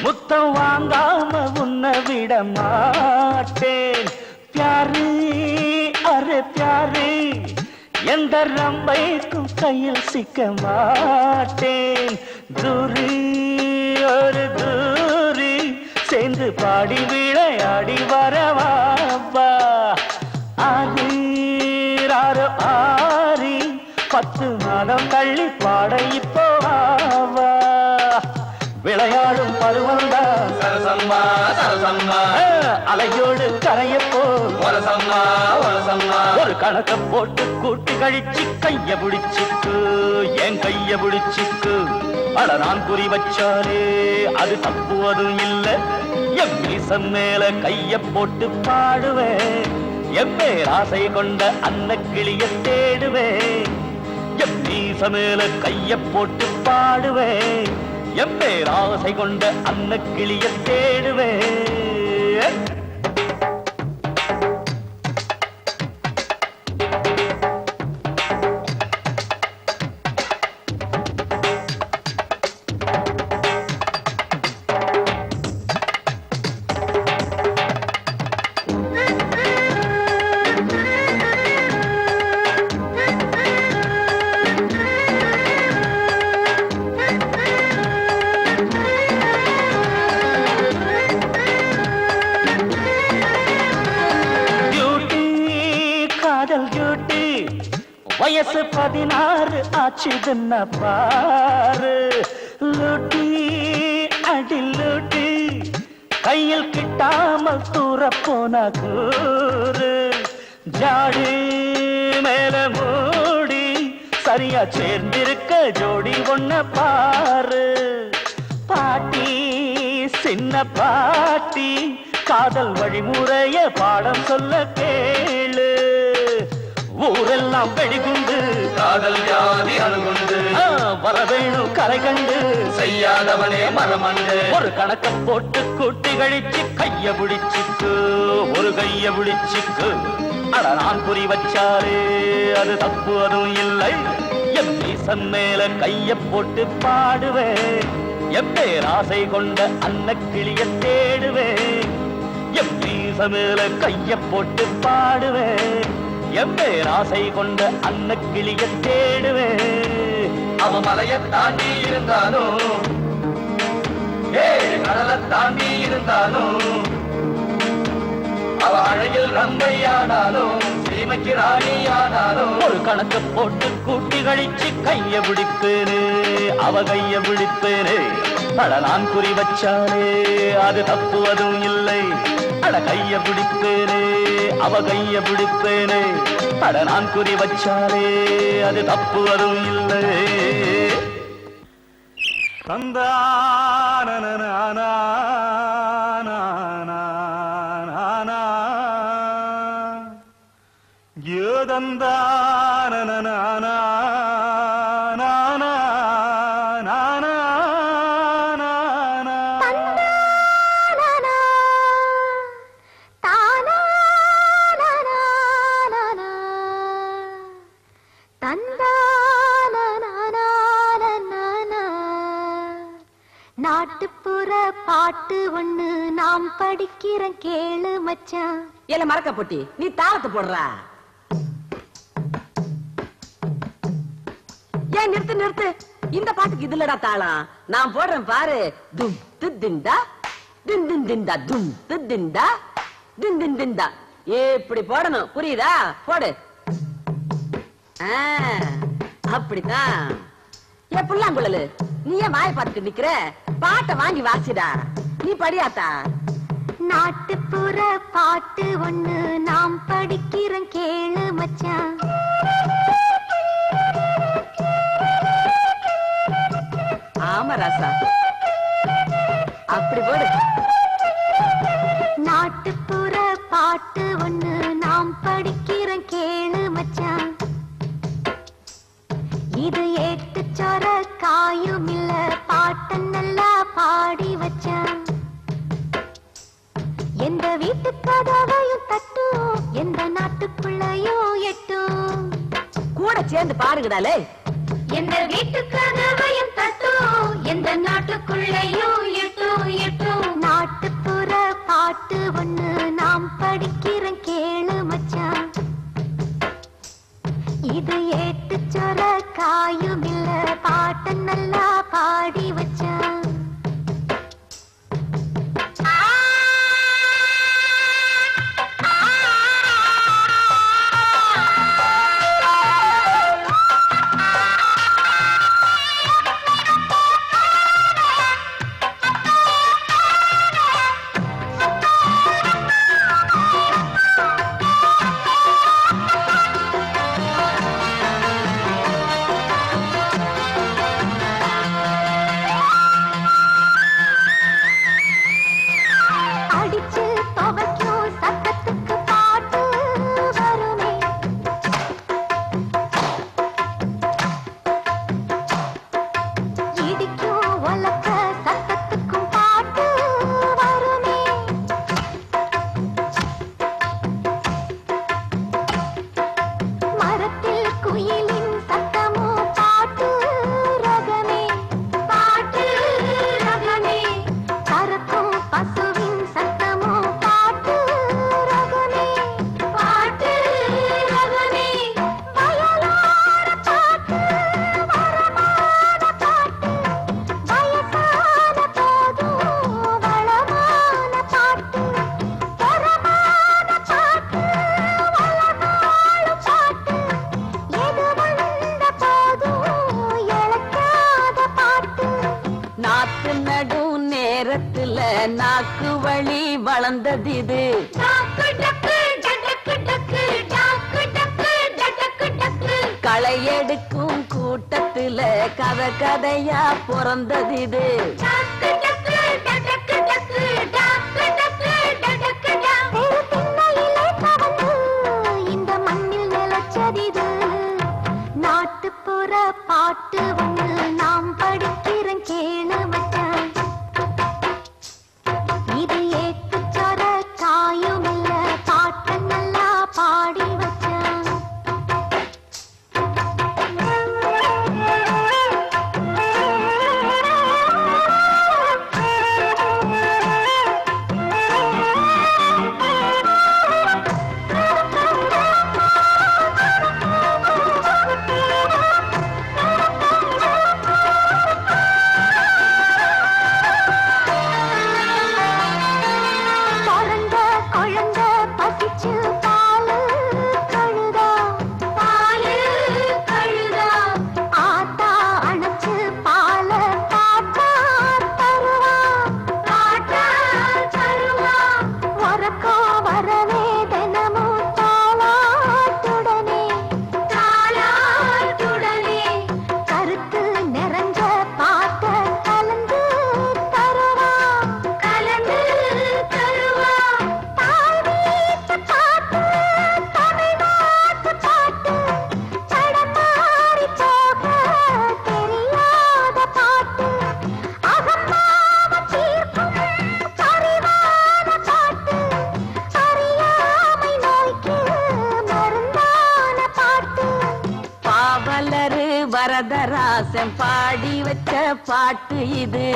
முத்தம் வாங்காம உன்னை விட மாட்டேன், பியாரு அரே பியாரு, எந்த ரம்பைக்கும் கையில் சிக்க மாட்டேன், தூரி ஒரு தூரி சேர்ந்து பாடி விளையாடி வரவாப்பா, ஆரி ராரோ ஆரி 10 மாதம் தள்ளி பாட இப்போ வா, விளையாடும் பருவம்தான் சரசம்மா சரசம்மா, அலையோடு கரையப்போ வரசம்மா வரசம்மா, ஒரு கணக்க போட்டு கூட்டி கழிச்சு கைய பிடிச்சிக்கு என் கைய பிடிச்சிக்கு, அட நான் குறி வச்சாலே அது தப்புவதும் இல்லை, என் மீசம் மேல கைய போட்டு பாடுவேன், என் பேர் ஆசை கொண்ட அன்ன கிளிய தேடுவேன், என் மீச மேல கைய போட்டு பாடுவேன், என் பேர் ஆசை கொண்ட அன்ன கிளிய தேடுவேன். வயசு 16 ஆச்சுதுன்னா பாரு. லூட்டி அடி லூட்டி கையில் கிட்டாமல் தூர போனா கூறு. ஜாடி மேல மூடி சரியா சேர்ந்திருக்க ஜோடி ஒண்ண பாரு. பாட்டி சின்ன பாட்டி காதல் வழிமுறைய பாடம் சொல்ல கேளு. ஊரெல்லாம் வெடிகுண்டு காதல் ஜாதி அணுகுண்டு வரவேணும் கரை கண்டு செய்யாதவனே மரமண்டு. ஒரு கணக்க போட்டு கூட்டி கழிச்சு கைய பிடிச்சிக்கு ஒரு கைய பிடிச்சிக்கு. அட நான் குறி வச்சாரே அது தப்பு அதுவும் இல்லை. என் மீசன் மேல கைய போட்டு பாடுவேன். என் பேராசை கொண்ட அன்ன கிளிய தேடுவேன். என் மீச மேல கைய போட்டு பாடுவேன். என் பேராசை கொண்ட அன்ன கிளிய தேடுவேன். அவ மலைய தாண்டி இருந்தாலும் ஏழு கடலை தாண்டி இருந்தாலும் அவ அழகில் ரம்பையானாலும் சீமைக்கு ராணியானாலும் ஒரு கணக்க போட்டு கூட்டி கழிச்சு கைய பிடிப்பேனே அவ கைய பிடிப்பேனே. அட நான் குறி வச்சானே அது தப்பு அதுவும் இல்லை. அட கைய பிடிப்பேனே அவ கைய பிடிப்பேனே. அட நான் குறி வச்சானே அது தப்பு அதுவும் இல்லை. தந்தானா யோதந்தானா நாட்டுப்புற பாட்டு ஒண்ணு நாம் படிக்கிறோம் கேளு மச்சான். ஏல மறக்க போட்டி நீ தாளத்தை போடுறா. ஏன் நிறுத்து நிறுத்து, இந்த பாட்டுக்கு இதுலடா தாளம். நான் போடுறேன் பாரு. தும் திண்டா தின் தின் திண்டா தும் திண்டா தின் தின் திண்டா. இப்படி போடணும், புரியுதா? போடு. அப்படித்தான். ஏ புல்லாங்குழலு, நீ ஏன் வாயை பார்த்துட்டு நிக்கிற? பாட்டை வாங்கி வாசிடா. நீ படியாத்தா. நாட்டுப்புற பாட்டு ஒண்ணு நாம் படிக்கிறோம் கேளு மச்சான். ஆமா ராசா, அப்படி போடு. நாட்டுப்புற பாட்டு ஒண்ணு நாம் படிக்கிறோம் கேளு மச்சான். இது ஏட்டு சொர காயும் இல்ல, பாட்ட நல்லா பாடி வச்சான். எந்த வீட்டு கதவையும் தட்டும், எந்த நாட்டுக்குள்ளையும் எட்டும். கூட சேர்ந்து பாருங்கடாலே. எந்த வீட்டு கதவையும் தட்டும், எந்த நாட்டுக்குள்ளையும் எட்டும் எட்டும். நாட்டுப்புற பாட்டு ஒண்ணு நாம் படிக்கிறோம் கேளு மச்சான். இது ஏட்டு சொர காயும் இல்ல, பாட்ட நல்லா பாடி வச்சான். நேரத்துல நாக்கு வழி வளர்ந்தது இது. களை எடுக்கும் கூட்டத்துல கதை கதையா பிறந்தது இது. இந்த மண்ணில் நிலச்சதிது நாட்டுப்புற பாட்டு ஒண்ணு நாம் படிக்கிறேன் கேளு மச்சான். இது ஏத்துச்சொர காயும் இல்ல பாட்டு நல்லா பாடி வச்சான். வரதராசன் பாடி வச்ச பாட்டு இது.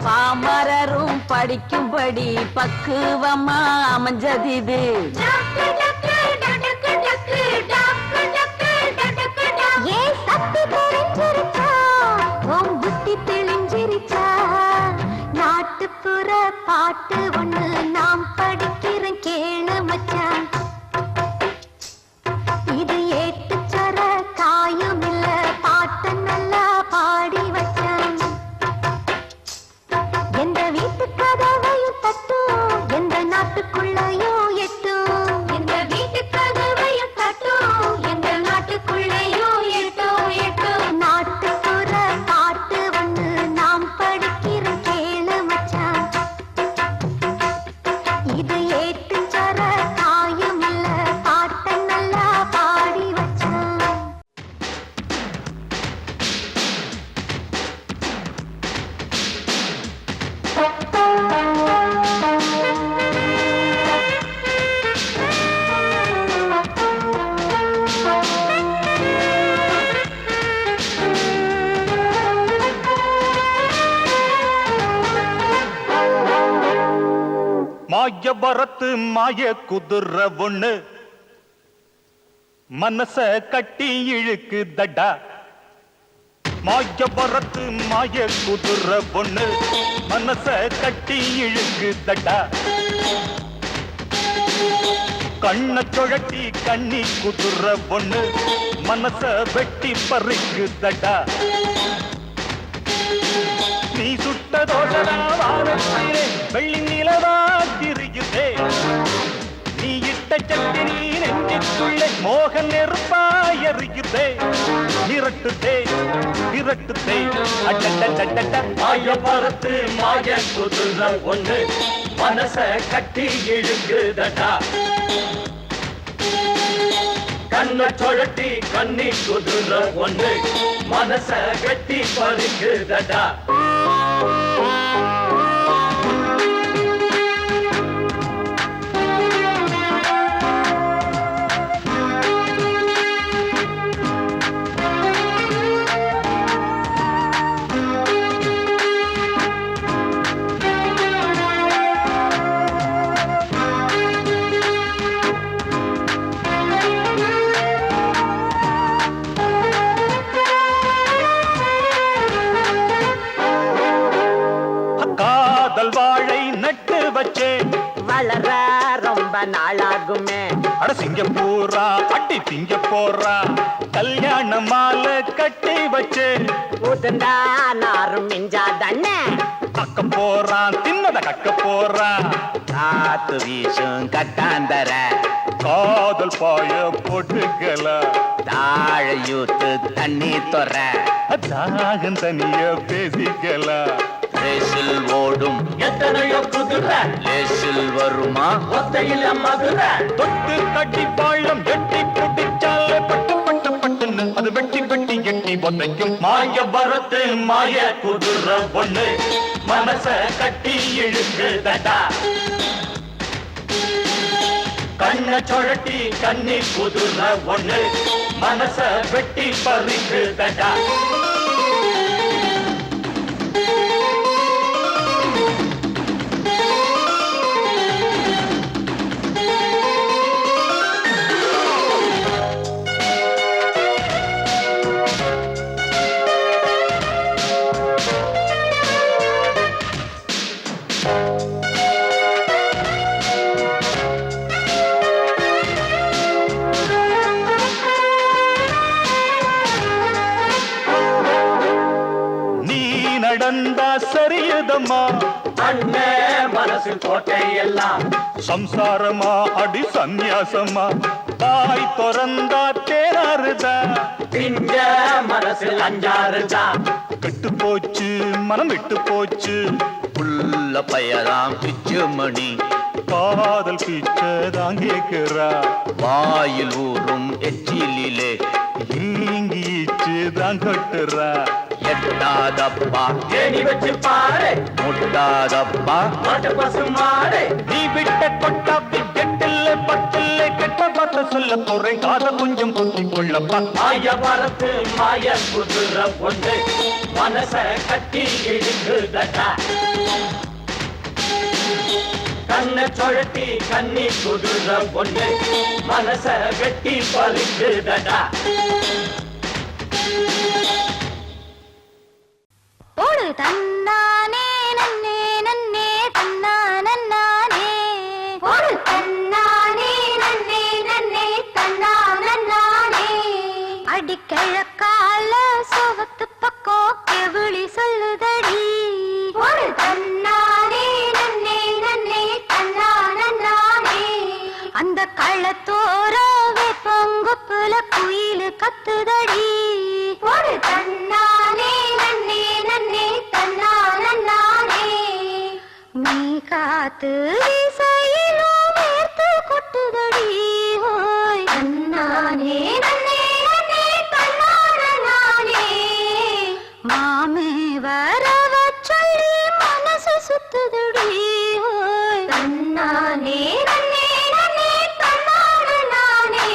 பாமரரும் படிக்கும்படி பக்குவமா அமைஞ்சது இது. ஏன் சக்தி தெரிஞ்சிருச்சா உன் புத்தி தெளிஞ்சிருச்சா? நாட்டுப்புற பாட்டு ஒண்ணு நாம் படிக்கிறேன் கேளு மச்சான். இது ஏத்துச்சொர காயும் இல்ல பாட்டு நல்லா பாடி வச்சான். எந்த வீட்டு கதவையும் தட்டும் எந்த நாட்டுக்குள்ளையும் எட்டும். எந்த வீட்டு கதவையும் தட்டும் எந்த நாட்டுக்குள்ளையும் எட்டும் எட்டும். நாட்டுப்புற பாட்டு ஒண்ணு நாம் படிக்கிறோம் கேளு மச்சான். இது ஏத்துச்சொர காயும் இல்ல பாட்டு நல்லா பாடி வச்சான். மாய வரத்து மாய குதிர ஒண்ணு மனச கட்டி இழுக்கு தடா. மாய வரத்து மாய குதிர ஒண்ணு மனச கட்டி இழுக்கு தடா. கண்ண சுழட்டி கண்ணி குதிர ஒண்ணு மனச வெட்டி பறிக்கு தடா. நீ சுட்ட தோஷரா வானத்திலே வெள்ளி நிலவா திரியுதே. நீ இட்ட சட்டி நீ நெஞ்சுக்குள்ளே மோக நெருப்பாய் எரியுதே. விரட்டுதே விரட்டுதே அட்டட்ட மாய பரத்து மாய குதிர ஒண்ணு மனச கட்டி இழுக்குதடா. கண்ண சுழட்டி கண்ணி குதிர ஒண்ணு மனச கட்டி பறிக்குதடா. நாளாகுமே. அட சிங்கப்பூரா அட்டி திங்க போறா கல்யாண மாலை கட்டி வச்சு ஊத்துந்தா நாரும் மிஞ்சாதண்ணே. கக்க போறான் தின்னத கக்க போறான் காத்து வீசும் கட்டாந்தர காதல் பாய போட்டுக்கல தாழையூத்து தண்ணி தொற தாகம் தனிய பேசிக்கல ரேசில் ஓடும் எத்தனையோ குதிரை லேசில் வருமா ஒத்தையில மதுரை. தொட்டு கட்டி பாழம் எட்டி புட்டிச்சால பட்டு பட்டு பட்டுன்னு அது வெட்டி வெட்டி எட்டி பொத்தைக்கும் மாய வரத்து மாய குதிரை ஒண்ணு மனச கட்டி இழுக்குதடா கண்ண சொழட்டி கண்ணி குதிரை ஒண்ணு மனச வெட்டி பறிக்குதடா. நடந்தா சரியதம்மா அண்ணே மனசு கோட்டை எல்லாம் சம்சாரமா அடி சந்நியாசமா தாய் திறந்தா தேராறுதா பிஞ்ச மனசு அஞ்சாறுதா கெட்டு போச்சு மனம் விட்டு போச்சு புள்ள பையலாம் பிச்சு மணி காதல் பிச்சதான் கேக்குறா வாயில் ஊறும் எச்சிலே ஈங்கிச்சுதான் கட்டுறா எட்டாதப்பா தேடி வச்சு பாரு முட்டாதப்பா மாட்டு பசு மாடு நீ விட்ட கொட்டா விக்கெட்டில் பட்டில்லை கெட்ட பார்த்த சொல்ல போறேன் காத கொஞ்சம் பொத்தி கொள்ளப்பா மாய வரத்து மாய குதிரை ஒன்று மனச கட்டி இழுக்குதடா கண்ண சொழட்டி கண்ணி குதிரை ஒன்று மனச வெட்டி பறிக்குதடா. ஓடு தன்னானே நன்னே நன்னே தன்னா நன்னானே ஓடு தன்னானே நன்னே நன்னே தன்னா நன்னானே அடிக்கிழக்கால சோகத்து பக்கம் கெவிழி சொல்லுதடி ஓடு தன்னானே நன்னே நன்னே தன்னா நன்னானே அந்த கள்ளத்தோர வேப்பங்குப்புல குயிலு கத்துதடி ஓடு தன்னானே நன்னே நன்னே தன்னா நன்னானே நீ காத்து வீசையிலும் வேர்த்து கொட்டுதடி ஓய் தன்னானே நன்னே நன்னே தன்னா நன்னானே மாமே வரவ சொல்லி மனசு சுத்துதடி ஓய் தன்னானே நன்னே நன்னே தன்னா நன்னானே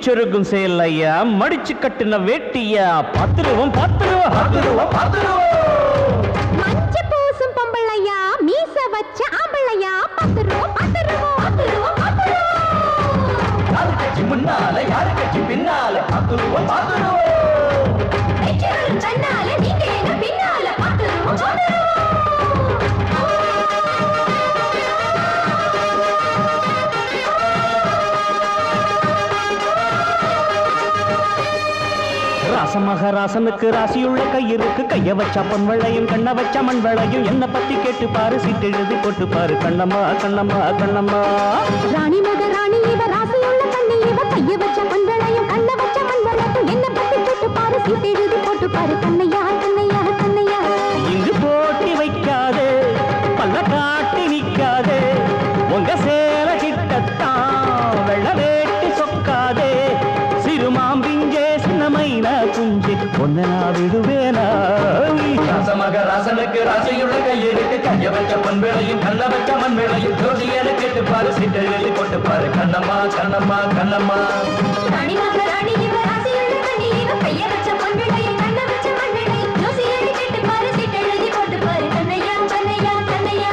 சொருகும் செயலையா மடிச்சு கட்டின வேட்டியா 10 ரூபா 10 ரூபா 10 ரூபா மஞ்ச பூசும் பொம்பளையா மீச வச்ச ஆம்பளையா 10 ரூபா 10 ரூபா 10 ரூபா 10 ரூபா யாரு கட்சி முன்னால யாரு கட்சி பின்னால 10 ரூபா 10 ரூபா நெச்சிரும் தன்னால நீங்க எங்க பின்னால 10 ரூபா 10 ரூபா ராசமகராசனுக்கு ராசியுள்ள கையிருக்கு கைய வச்சா பொன் வெள்ளையும் கண்ண வச்சா மண் வெள்ளையும் என்ன பத்தி கேட்டு பாரு சீட்டெழுதி போட்டு பாரு கண்ணம்மா கண்ணம்மா கண்ணம்மா ராணி மகராணி இவ ராசியுள்ள கண்ணி இவ கைய வச்சா பொன் வெள்ளையும் கண்ண வச்சா மண் வெள்ளையும் என்ன பத்தி கேட்டு பாரு சீட்டெழுதி போட்டு பாரு கண்ணையா கண்ணையா கண்ணையா இங்கு போட்டி வைக்காதே பல்ல காட்டி நிக்காதே உங்க சேல கிட்டத்தான் வெள்ள வேட்டி சொக்காதே சிறுமாம்பிஞ்சே சின்னமைன குஞ்சு ஒன்ன நான் விடுவேனா ராசமகராசனுக்கு ராசியுள்ள கையிருக்கு கைய வச்ச பொன் வேளையும் கண்ண வச்ச மண் வேளையும் ஜோதியனை கேட்டு பாரு சீட்டெழுதி போட்டு பாரு கண்ணம்மா கண்ணம்மா கண்ணம்மா ராணி மகராணி இவ ராசியுள்ள கண்ணி இவ கைய வச்ச பொன் வெள்ளையும் கண்ண வச்ச மண் வெள்ளையும் ஜோசியனை கேட்டு பாரு சீட்டெழுதி போட்டு பாரு கண்ணையா கண்ணையா கண்ணையா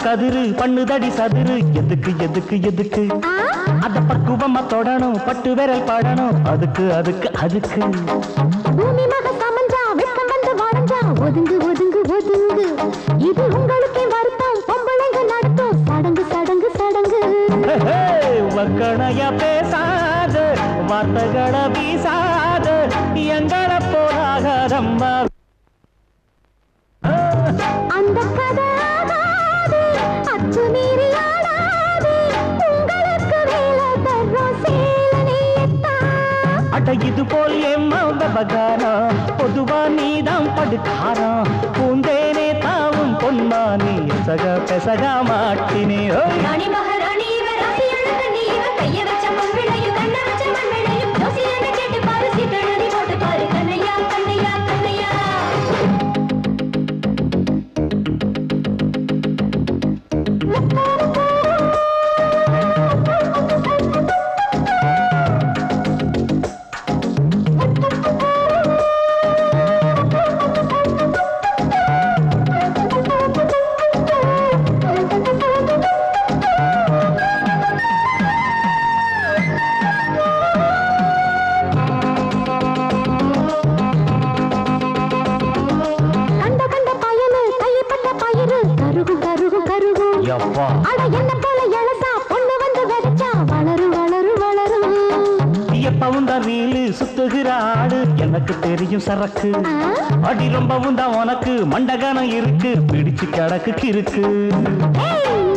கதிரு பண்ணுதடி சதுரு எதுக்கு எதுக்கு எதுக்கு அத பக்குவமா தொடணும் பட்டு விரல் பாடணும் அதுக்கு அதுக்கு அதுக்கு பூமி மக சமஞ்சா வெப்பம் வந்து வரைஞ்சா ஒதுங்கு ஒதுங்கு ஒதுங்கு இது உங்களுக்கே வருத்தம் பொம்பளைங்க நடத்தும் சடங்கு சடங்கு சடங்கு வக்கணையா பேசாத வார்த்தைகளை வீசாத எங்கள போராகரம்மா அந்த கதை அச்சு மீறி ஆடாது அட இது போல் ஏம்மா விவகாரம் பொதுவா நீதான் படுக்காரம் பூந்தேனே தாவும் பொன்மானே எசக பெசகா மாட்டினே ராணி மகாராணி இவ ராசியான கண்ணி இவ கைய வச்ச மண்விளையும் கண்ண வச்ச மண்விளையும் யோசியான கேட்டு பாரு சீதழதி போட்டு பாரு கண்ணையா கண்ணையா கண்ணையா எனக்கு தெரியும் சரக்கு அடி ரொம்பவும் தான் உனக்கு மண்டகானம் இருக்கு பிடிச்சு கிடக்கு கிறுக்கு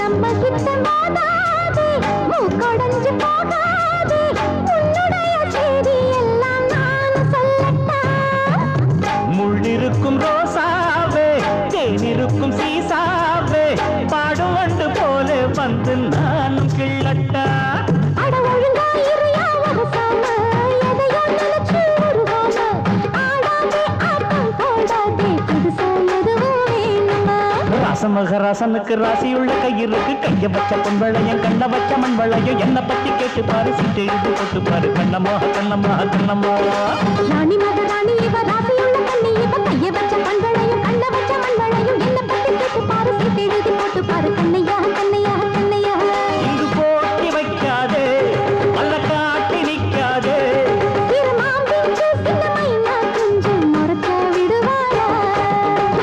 நம்ம கிட்ட வாதாதே மூக்கொடைஞ்சு போகாதே உன்னுடைய செய்தி எல்லாம் நான் சொல்லட்டா முள்ளிருக்கும் ரோசாவே தேனிருக்கும் சீசாவே பாடும் வண்டு போல வந்து நானும் கிள்ளட்டா அட ஒழுங்கா இருயா வகசாம எதையோ நினைச்சு உருவாம ஆடாதே ஆட்டம் போடாதே புதுசா எதுவும் வேணுமா ராசமகராசனுக்கு ராசியுள்ள கையிருக்கு கைய வச்ச பொன்வளையம் கண்ண வச்ச மண் வளையம் என்ன பத்தி கேட்டு பாரு சீட்டு எழுதி போட்டு பாரு கண்ணம்மா கண்ணம்மா கண்ணம்மா ராணி மகாராணி இவ ராசியுள்ள கண்ணி இவ கைய வச்ச பொன்வளையம் கண்ண வச்ச மண் வளையம் என்ன பத்தி கேட்டு பாரு சீட்டு எழுதி போட்டு பாரு கண்ணையா கண்ணையா கண்ணையா இங்கு போட்டி வைக்காதே வல்ல காட்டி நிக்காதே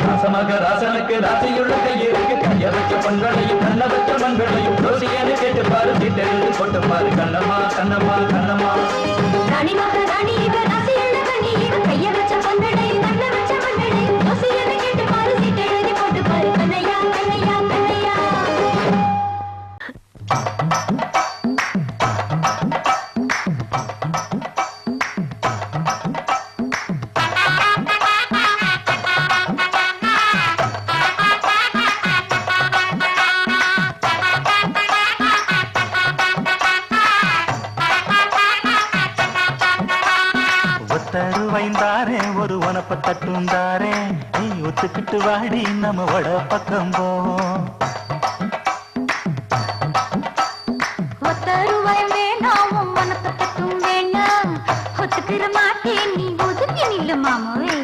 ராசமகராசனுக்கு ராசியுள்ள கையிருக்கு கைய வச்ச பொன்வளையும் கண்ண வச்ச மண் வளையம் ரோசியானு கேட்டு பாரு சீட்டு எழுதி போட்டு பாரு கண்ணம்மா கண்ணம்மா கண்ணம்மா ராணி மகாராணி இவ ராசியுள்ள கண்ணி இவ கைய வச்ச பொன்வளையம் கண்ண வச்ச மண் வளையம் ரோசியானு கேட்டு பாரு சீட்டு எழுதி போட்டு பாரு கண்ணையா கண்ணையா கண்ணையா வைந்தாரே ஒரு உனப்ப தட்டுந்தாரே நீ ஒத்துக்கிட்டு வாடி நம்ம வட பக்கம் போவோம் ஒத்தருவாய் வேணாம் உன் மனத்தை பத்தும் வேணாம் ஒத்துக்கிற மாட்டேன் நீ ஒதுங்கி நில்லு மாமாவே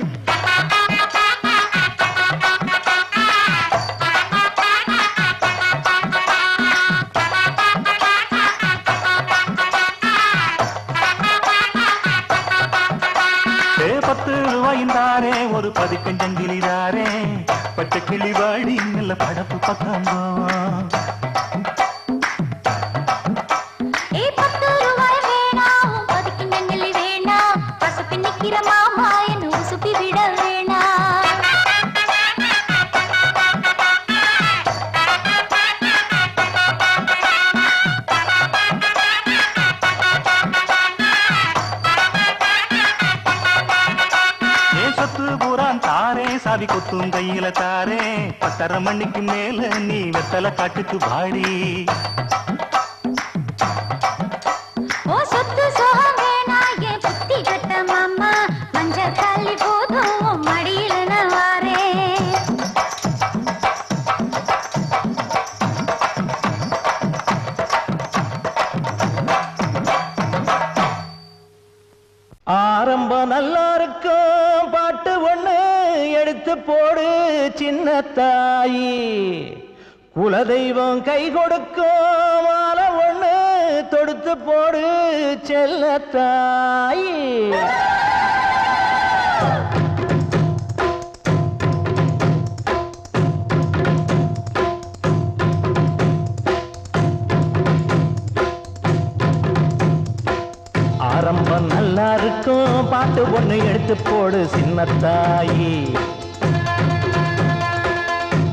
ரூபாய்ந்தாரே ஒரு பதிக்கஞ்சங்கிலிதாரே பச்சை கிளி வாடி நல்ல படப்பு பக்கம் போவோம் சாவி கொத்தும் கையில தாரே 10:30 மணிக்கு மேல நீ வெத்தல காட்டுக்கு பாடி ஓ சொத்து சோகம் வேணா என் புத்தி கட்ட மாமா மஞ்ச தள்ளி போதும் மடியில நான் வாரே ஆரம்பம் நல்லா இருக்கும் பாட்டு ஒண்ணு எடுத்து போடு சின்ன தாயி குலதெய்வம் கை கொடுக்கும் மாலை ஒண்ணு தொடுத்து போடு செல்ல தாயி ஆரம்பம் நல்லா இருக்கும் பாட்டு ஒண்ணு எடுத்து போடு சின்னத்தாயி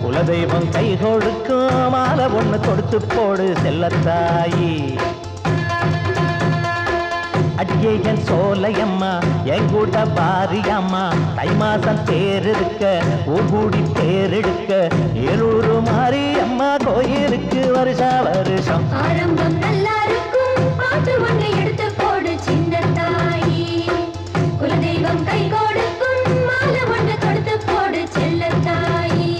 குலதெய்வம் கை கொடுக்கும் மாலை ஒண்ணு கொடுத்து போடு செல்லத்தாயி அடியே என் சோலையம்மா என் கூட பாரியம்மா தை மாசம் தேர் இருக்க ஊகூடி தேர் எடுக்க ஏலூரு மாரியம்மா கோயிலுக்கு வருஷா வருஷம் ஆரம்பம் நல்லா இருக்கும் பாட்டு ஒன்றை எடுத்து போடு சின்ன தாயி குலதெய்வம் கை கொடுக்கும் மாலை ஒன்று கொடுத்து போடு செல்ல தாயி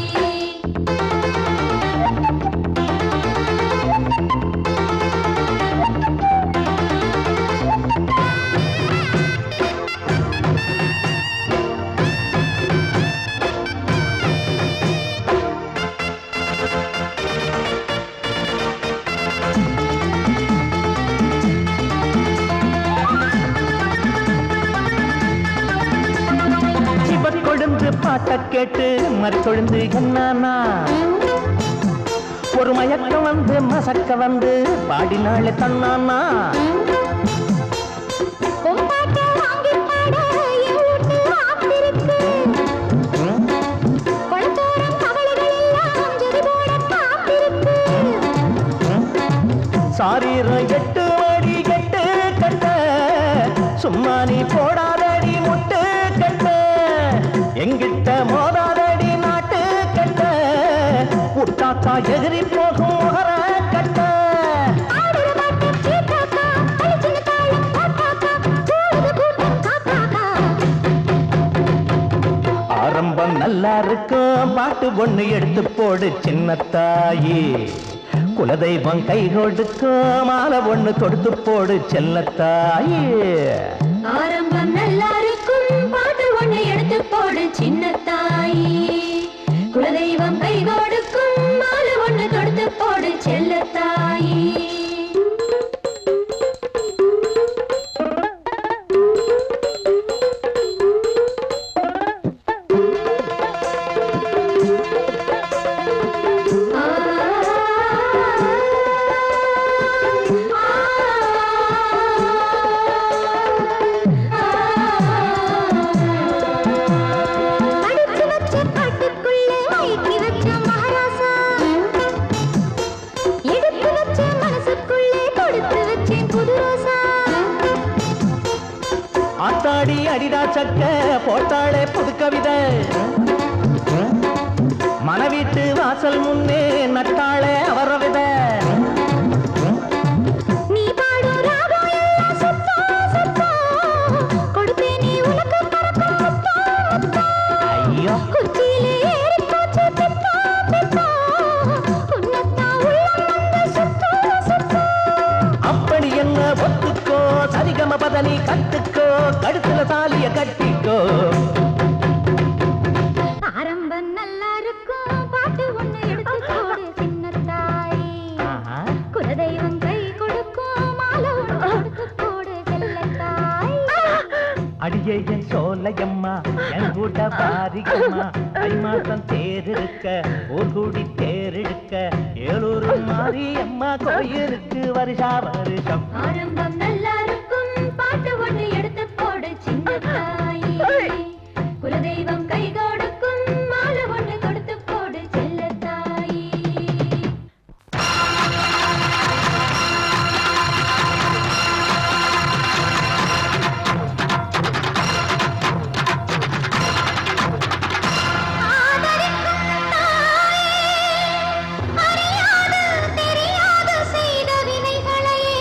பாட்ட கேட்டு மறிக்கொழுந்து என்னன்னா ஒரு மயக்கம் வந்து மசக்க வந்து பாடினாலே தன்னானா சாரீரம் எட்டு அடி கெட்டு கட்ட சும்மா நீ போடாதடி முட்டு கட்ட எங்கிட்ட மோதாதடி நாட்டு கட்ட புட்டாக்கா எதிரி போகும் முகர கட்ட ஆரம்பம் நல்லா இருக்கும் பாட்டு ஒண்ணு எடுத்து போடு சின்ன தாயி குலதெய்வம் கை கொடுக்கும் மாலை ஒண்ணு கொடுத்து போடு செல்லத்தாயி ஆரம்பம் நல்லா இருக்கும் பாட்டு ஒண்ணு எடுத்து போடு சின்ன தாயி குலதெய்வம் கை கொடுக்கும் மாலை ஒண்ணு கொடுத்து போடு செல்ல தாயி ஆத்தாடி அடிடா சக்க போட்டாளே புது கவிதை மனவீட்டு வாசல் முன்னே நட்டாளே அவர வித நீ பாடும் ராகம் எல்லாம் சுத்தா சுத்தா கொடுப்பேனே உனக்கு பறக்கும் ஐயோ குச்சியிலே ஏறி போச்சு பித்தா பித்தா உன்னத்தா உள்ளம் வந்து சுத்தா சுத்தா அப்படி என்ன ஒத்துக்கோ சரிகம பதனி கட்டுக்கோ கழுத்துல தாலிய கட்டிக்கோ ஆரம்பம் நல்லா இருக்கும் பாட்டு ஒண்ணு எடுத்து போடு சின்ன தாயி குலதெய்வம் கை கொடுக்கும் மாலை ஒண்ணு கொடுத்து போடு செல்ல தாயி அடியே என் சோலையம்மா என் கூட பாரிகம்மா தை மாசம் தேர் இருக்க ஊர் கூடி தேர் எடுக்க ஏலூரு மாரியம்மா கோயிலுக்கு வருஷா வருஷம் ஆரம்பம் நல்லா இருக்கும் பாட்டு ஒண்ணு எடுத்து போடு சின்ன தாயி குலதெய்வம் கை கொடுக்கும் மாலை ஒண்ணு கொடுத்து போடு செல்ல தாயி அறியாது தெரியாது செய்த வினைகளையே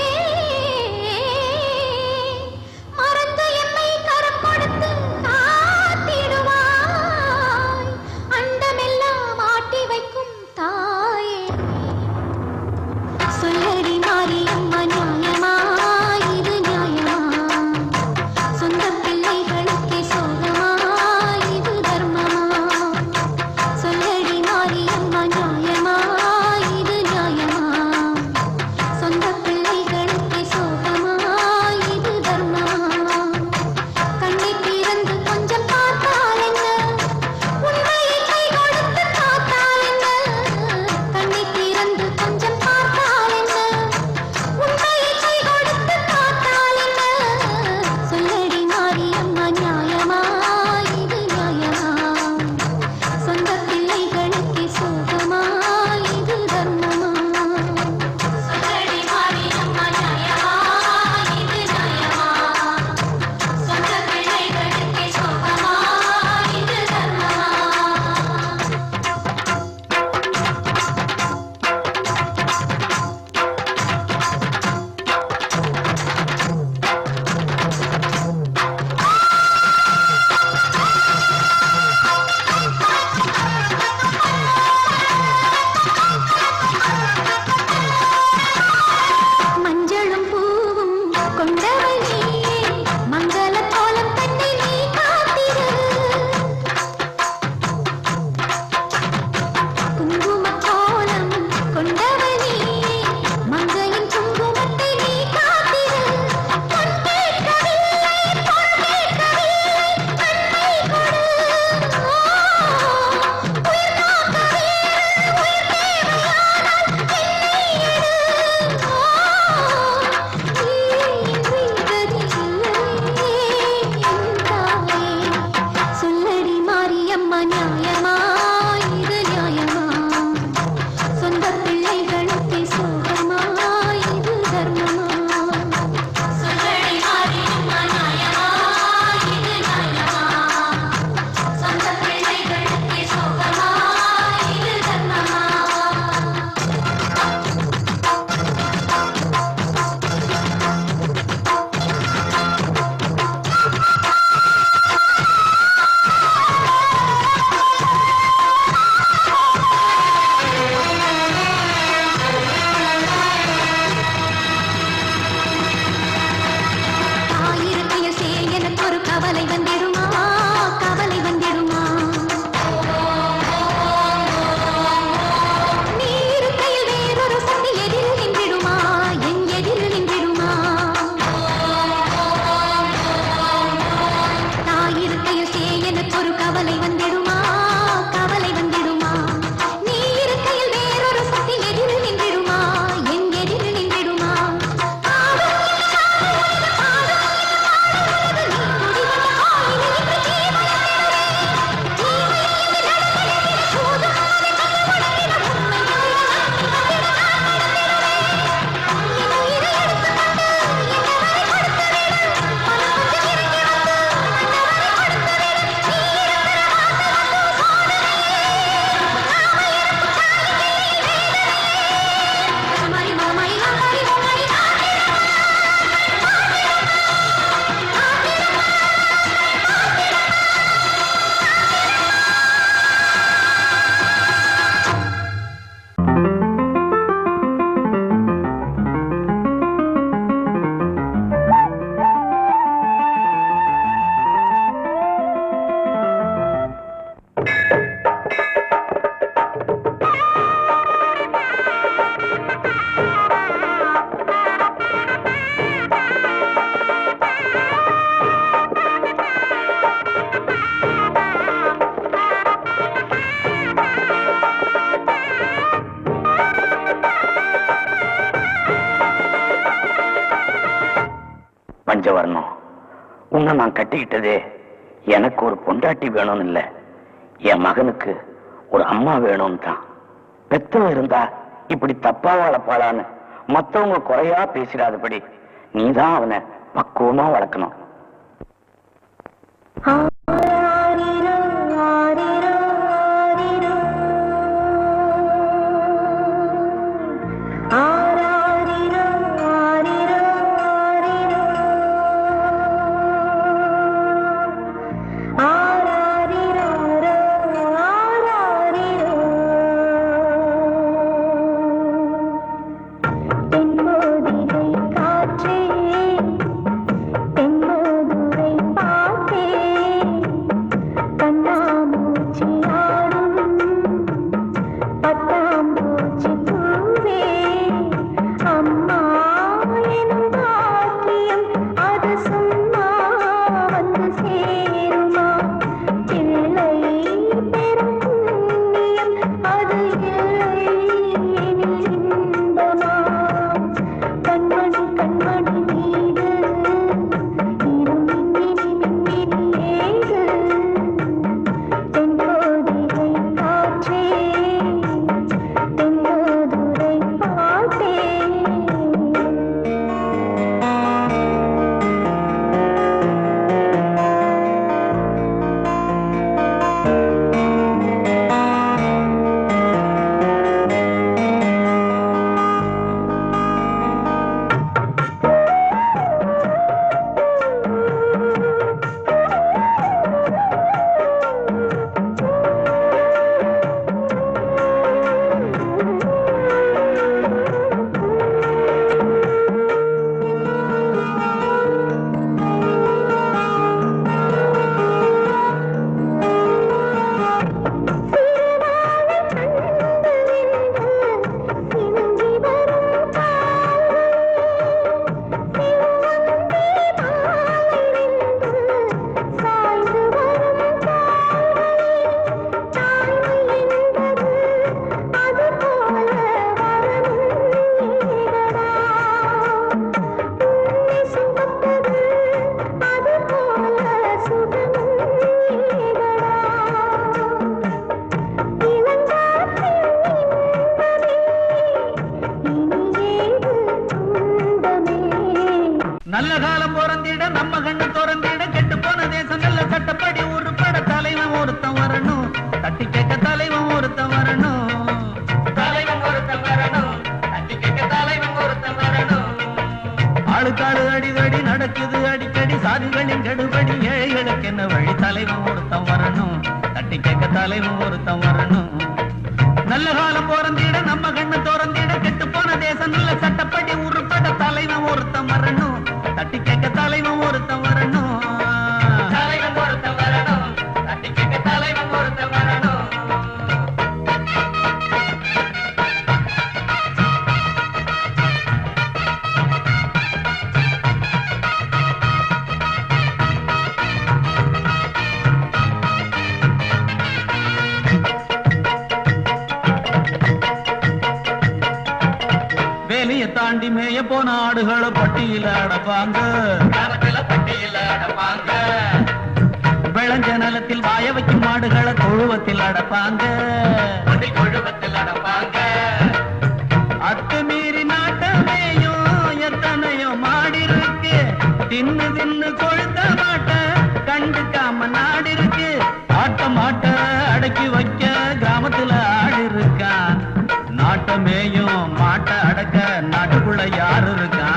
பஞ்சவர்ணம். உன்னை நான் கட்டிக்கிட்டதே எனக்கு ஒரு பொண்டாட்டி வேணும்னு இல்லை, என் மகனுக்கு ஒரு அம்மா வேணும்னு தான். பெத்தவன் இருந்தா இப்படி தப்பா வளர்ப்பாளான்னு மத்தவங்க குறையா பேசிடாதபடி நீதான் அவனை பக்குவமா வளர்க்கணும். நல்ல காலம் பிறந்திட நம்ம கண்ணு திறந்திட கெட்டு போன தேசம் நல்ல சட்டப்படி உருப்பட தலைவன் ஒருத்தன் வரணும், தட்டி கேட்க தலைவன் ஒருத்தன் வரணும், தலைவன் ஒருத்தன் வரணும், தட்டி கேட்க தலைவன் ஒருத்தன் வரணும். ஆளுக்காடு அடிதடி நடக்குது அடிக்கடி சாதிகளின் கெடுபடி ஏழைகளுக்கு என்ன வழி, தலைவன் ஒருத்தன் வரணும், தட்டி கேட்க தலைவன் ஒருத்தன் வரணும். நல்ல காலம் பிறந்திட நம்ம கண்ணு திறந்திட கெட்டு போன தேசம் நல்ல சட்டப்படி உருப்பட தலைவன் ஒருத்தன் வரணும், தட்டி கேட்க தலைவன் ஒருத்தன் வரணும், தலைவன் ஒருத்தன் வரணும், தட்டி கேட்க தலைவன் ஒருத்தன் வரணும். வேலையை தாண்டி மேய போன ஆடுகளை பட்டியல அடப்பாங்க, பட்டியல அடப்பாங்க. விளைஞ்ச நிலத்தில் வாய வைக்கும் மாடுகளை தொழுவத்தில் அடப்பாங்க, தொழுவத்தில் அடப்பாங்க. அத்துமீறி நாட்டமேயும் எத்தனையோ மாடி இருக்கு, தின்னு தின்னு கொழுத்த மாட்ட கண்டுக்காம நாடு இருக்கு. ஆட்ட மாட்ட அடக்கி வைக்க கிராமத்துல ஆடு இருக்கா, நாட்டமேயும் மாட்ட அடக்க நாட்டுக்குள்ள யாரு இருக்கா.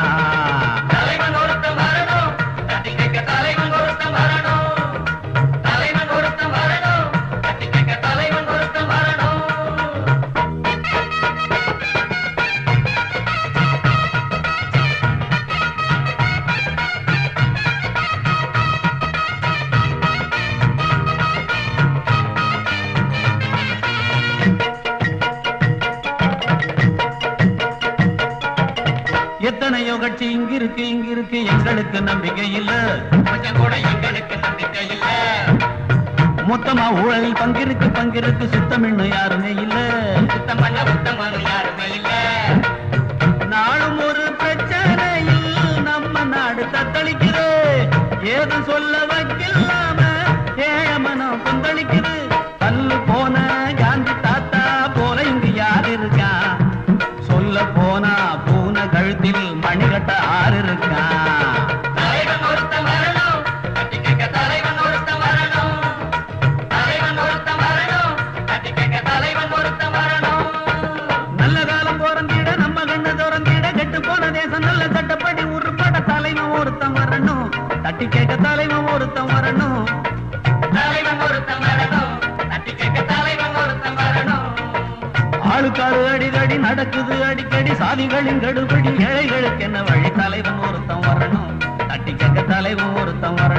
தலைவன் ஒருத்தன் வரணும், தட்டி கேட்க தலைவன் ஒருத்தன் வரணும், தலைவன் ஒருத்தன் வரணும், தட்டி கேட்க தலைவன் ஒருத்தன் வரணும். எத்தனையோ கட்சி இங்கிருக்கு எங்களுக்கு நம்பிக்கை இல்ல, கொஞ்சம் கூட எங்களுக்கு நம்பிக்கை இல்ல. மொத்தமா ஊழலில் பங்கிருக்கு சுத்தம் இன்னும் யாருமே இல்ல, சுத்தம் பண்ண சுத்தமான யாருமே இல்ல. நாளும் ஒரு பிரச்சனையில் நம்ம நாடு தத்தளிக்கிற கழுத்தில் மணிகட்ட ஆறு இருக்கான். தலைவன் ஒருத்தன் வரணும், தட்டி கேட்க தலைவன் ஒருத்தன் வரணும். தலைவன் ஒருத்தன் வரணும், தட்டி கேட்க தலைவன் ஒருத்தன் வரணும். நல்ல காலம் போறந்திட நம்ம கண்ணு திறந்திட கெட்டு போன தேசம் நல்ல சட்டப்படி உருப்பட தலைவன் ஒருத்தன் வரணும், தட்டி கேட்க தலைவன் ஒருத்தன் வரணும். தலைவன் ஒருத்தன் வரணும், தட்டி கேட்க தலைவன் ஒருத்தன் வரணும். ஆளுக்காரு அடிதடி நடக்குது அடிக்கடி சாதிகளின் கடுபடி ஏழைகளுக்கு என்ன வழி தலைவன் ஒருத்தன் வரணும், தட்டி கேட்க தலைவன் ஒருத்தன் வரணும்.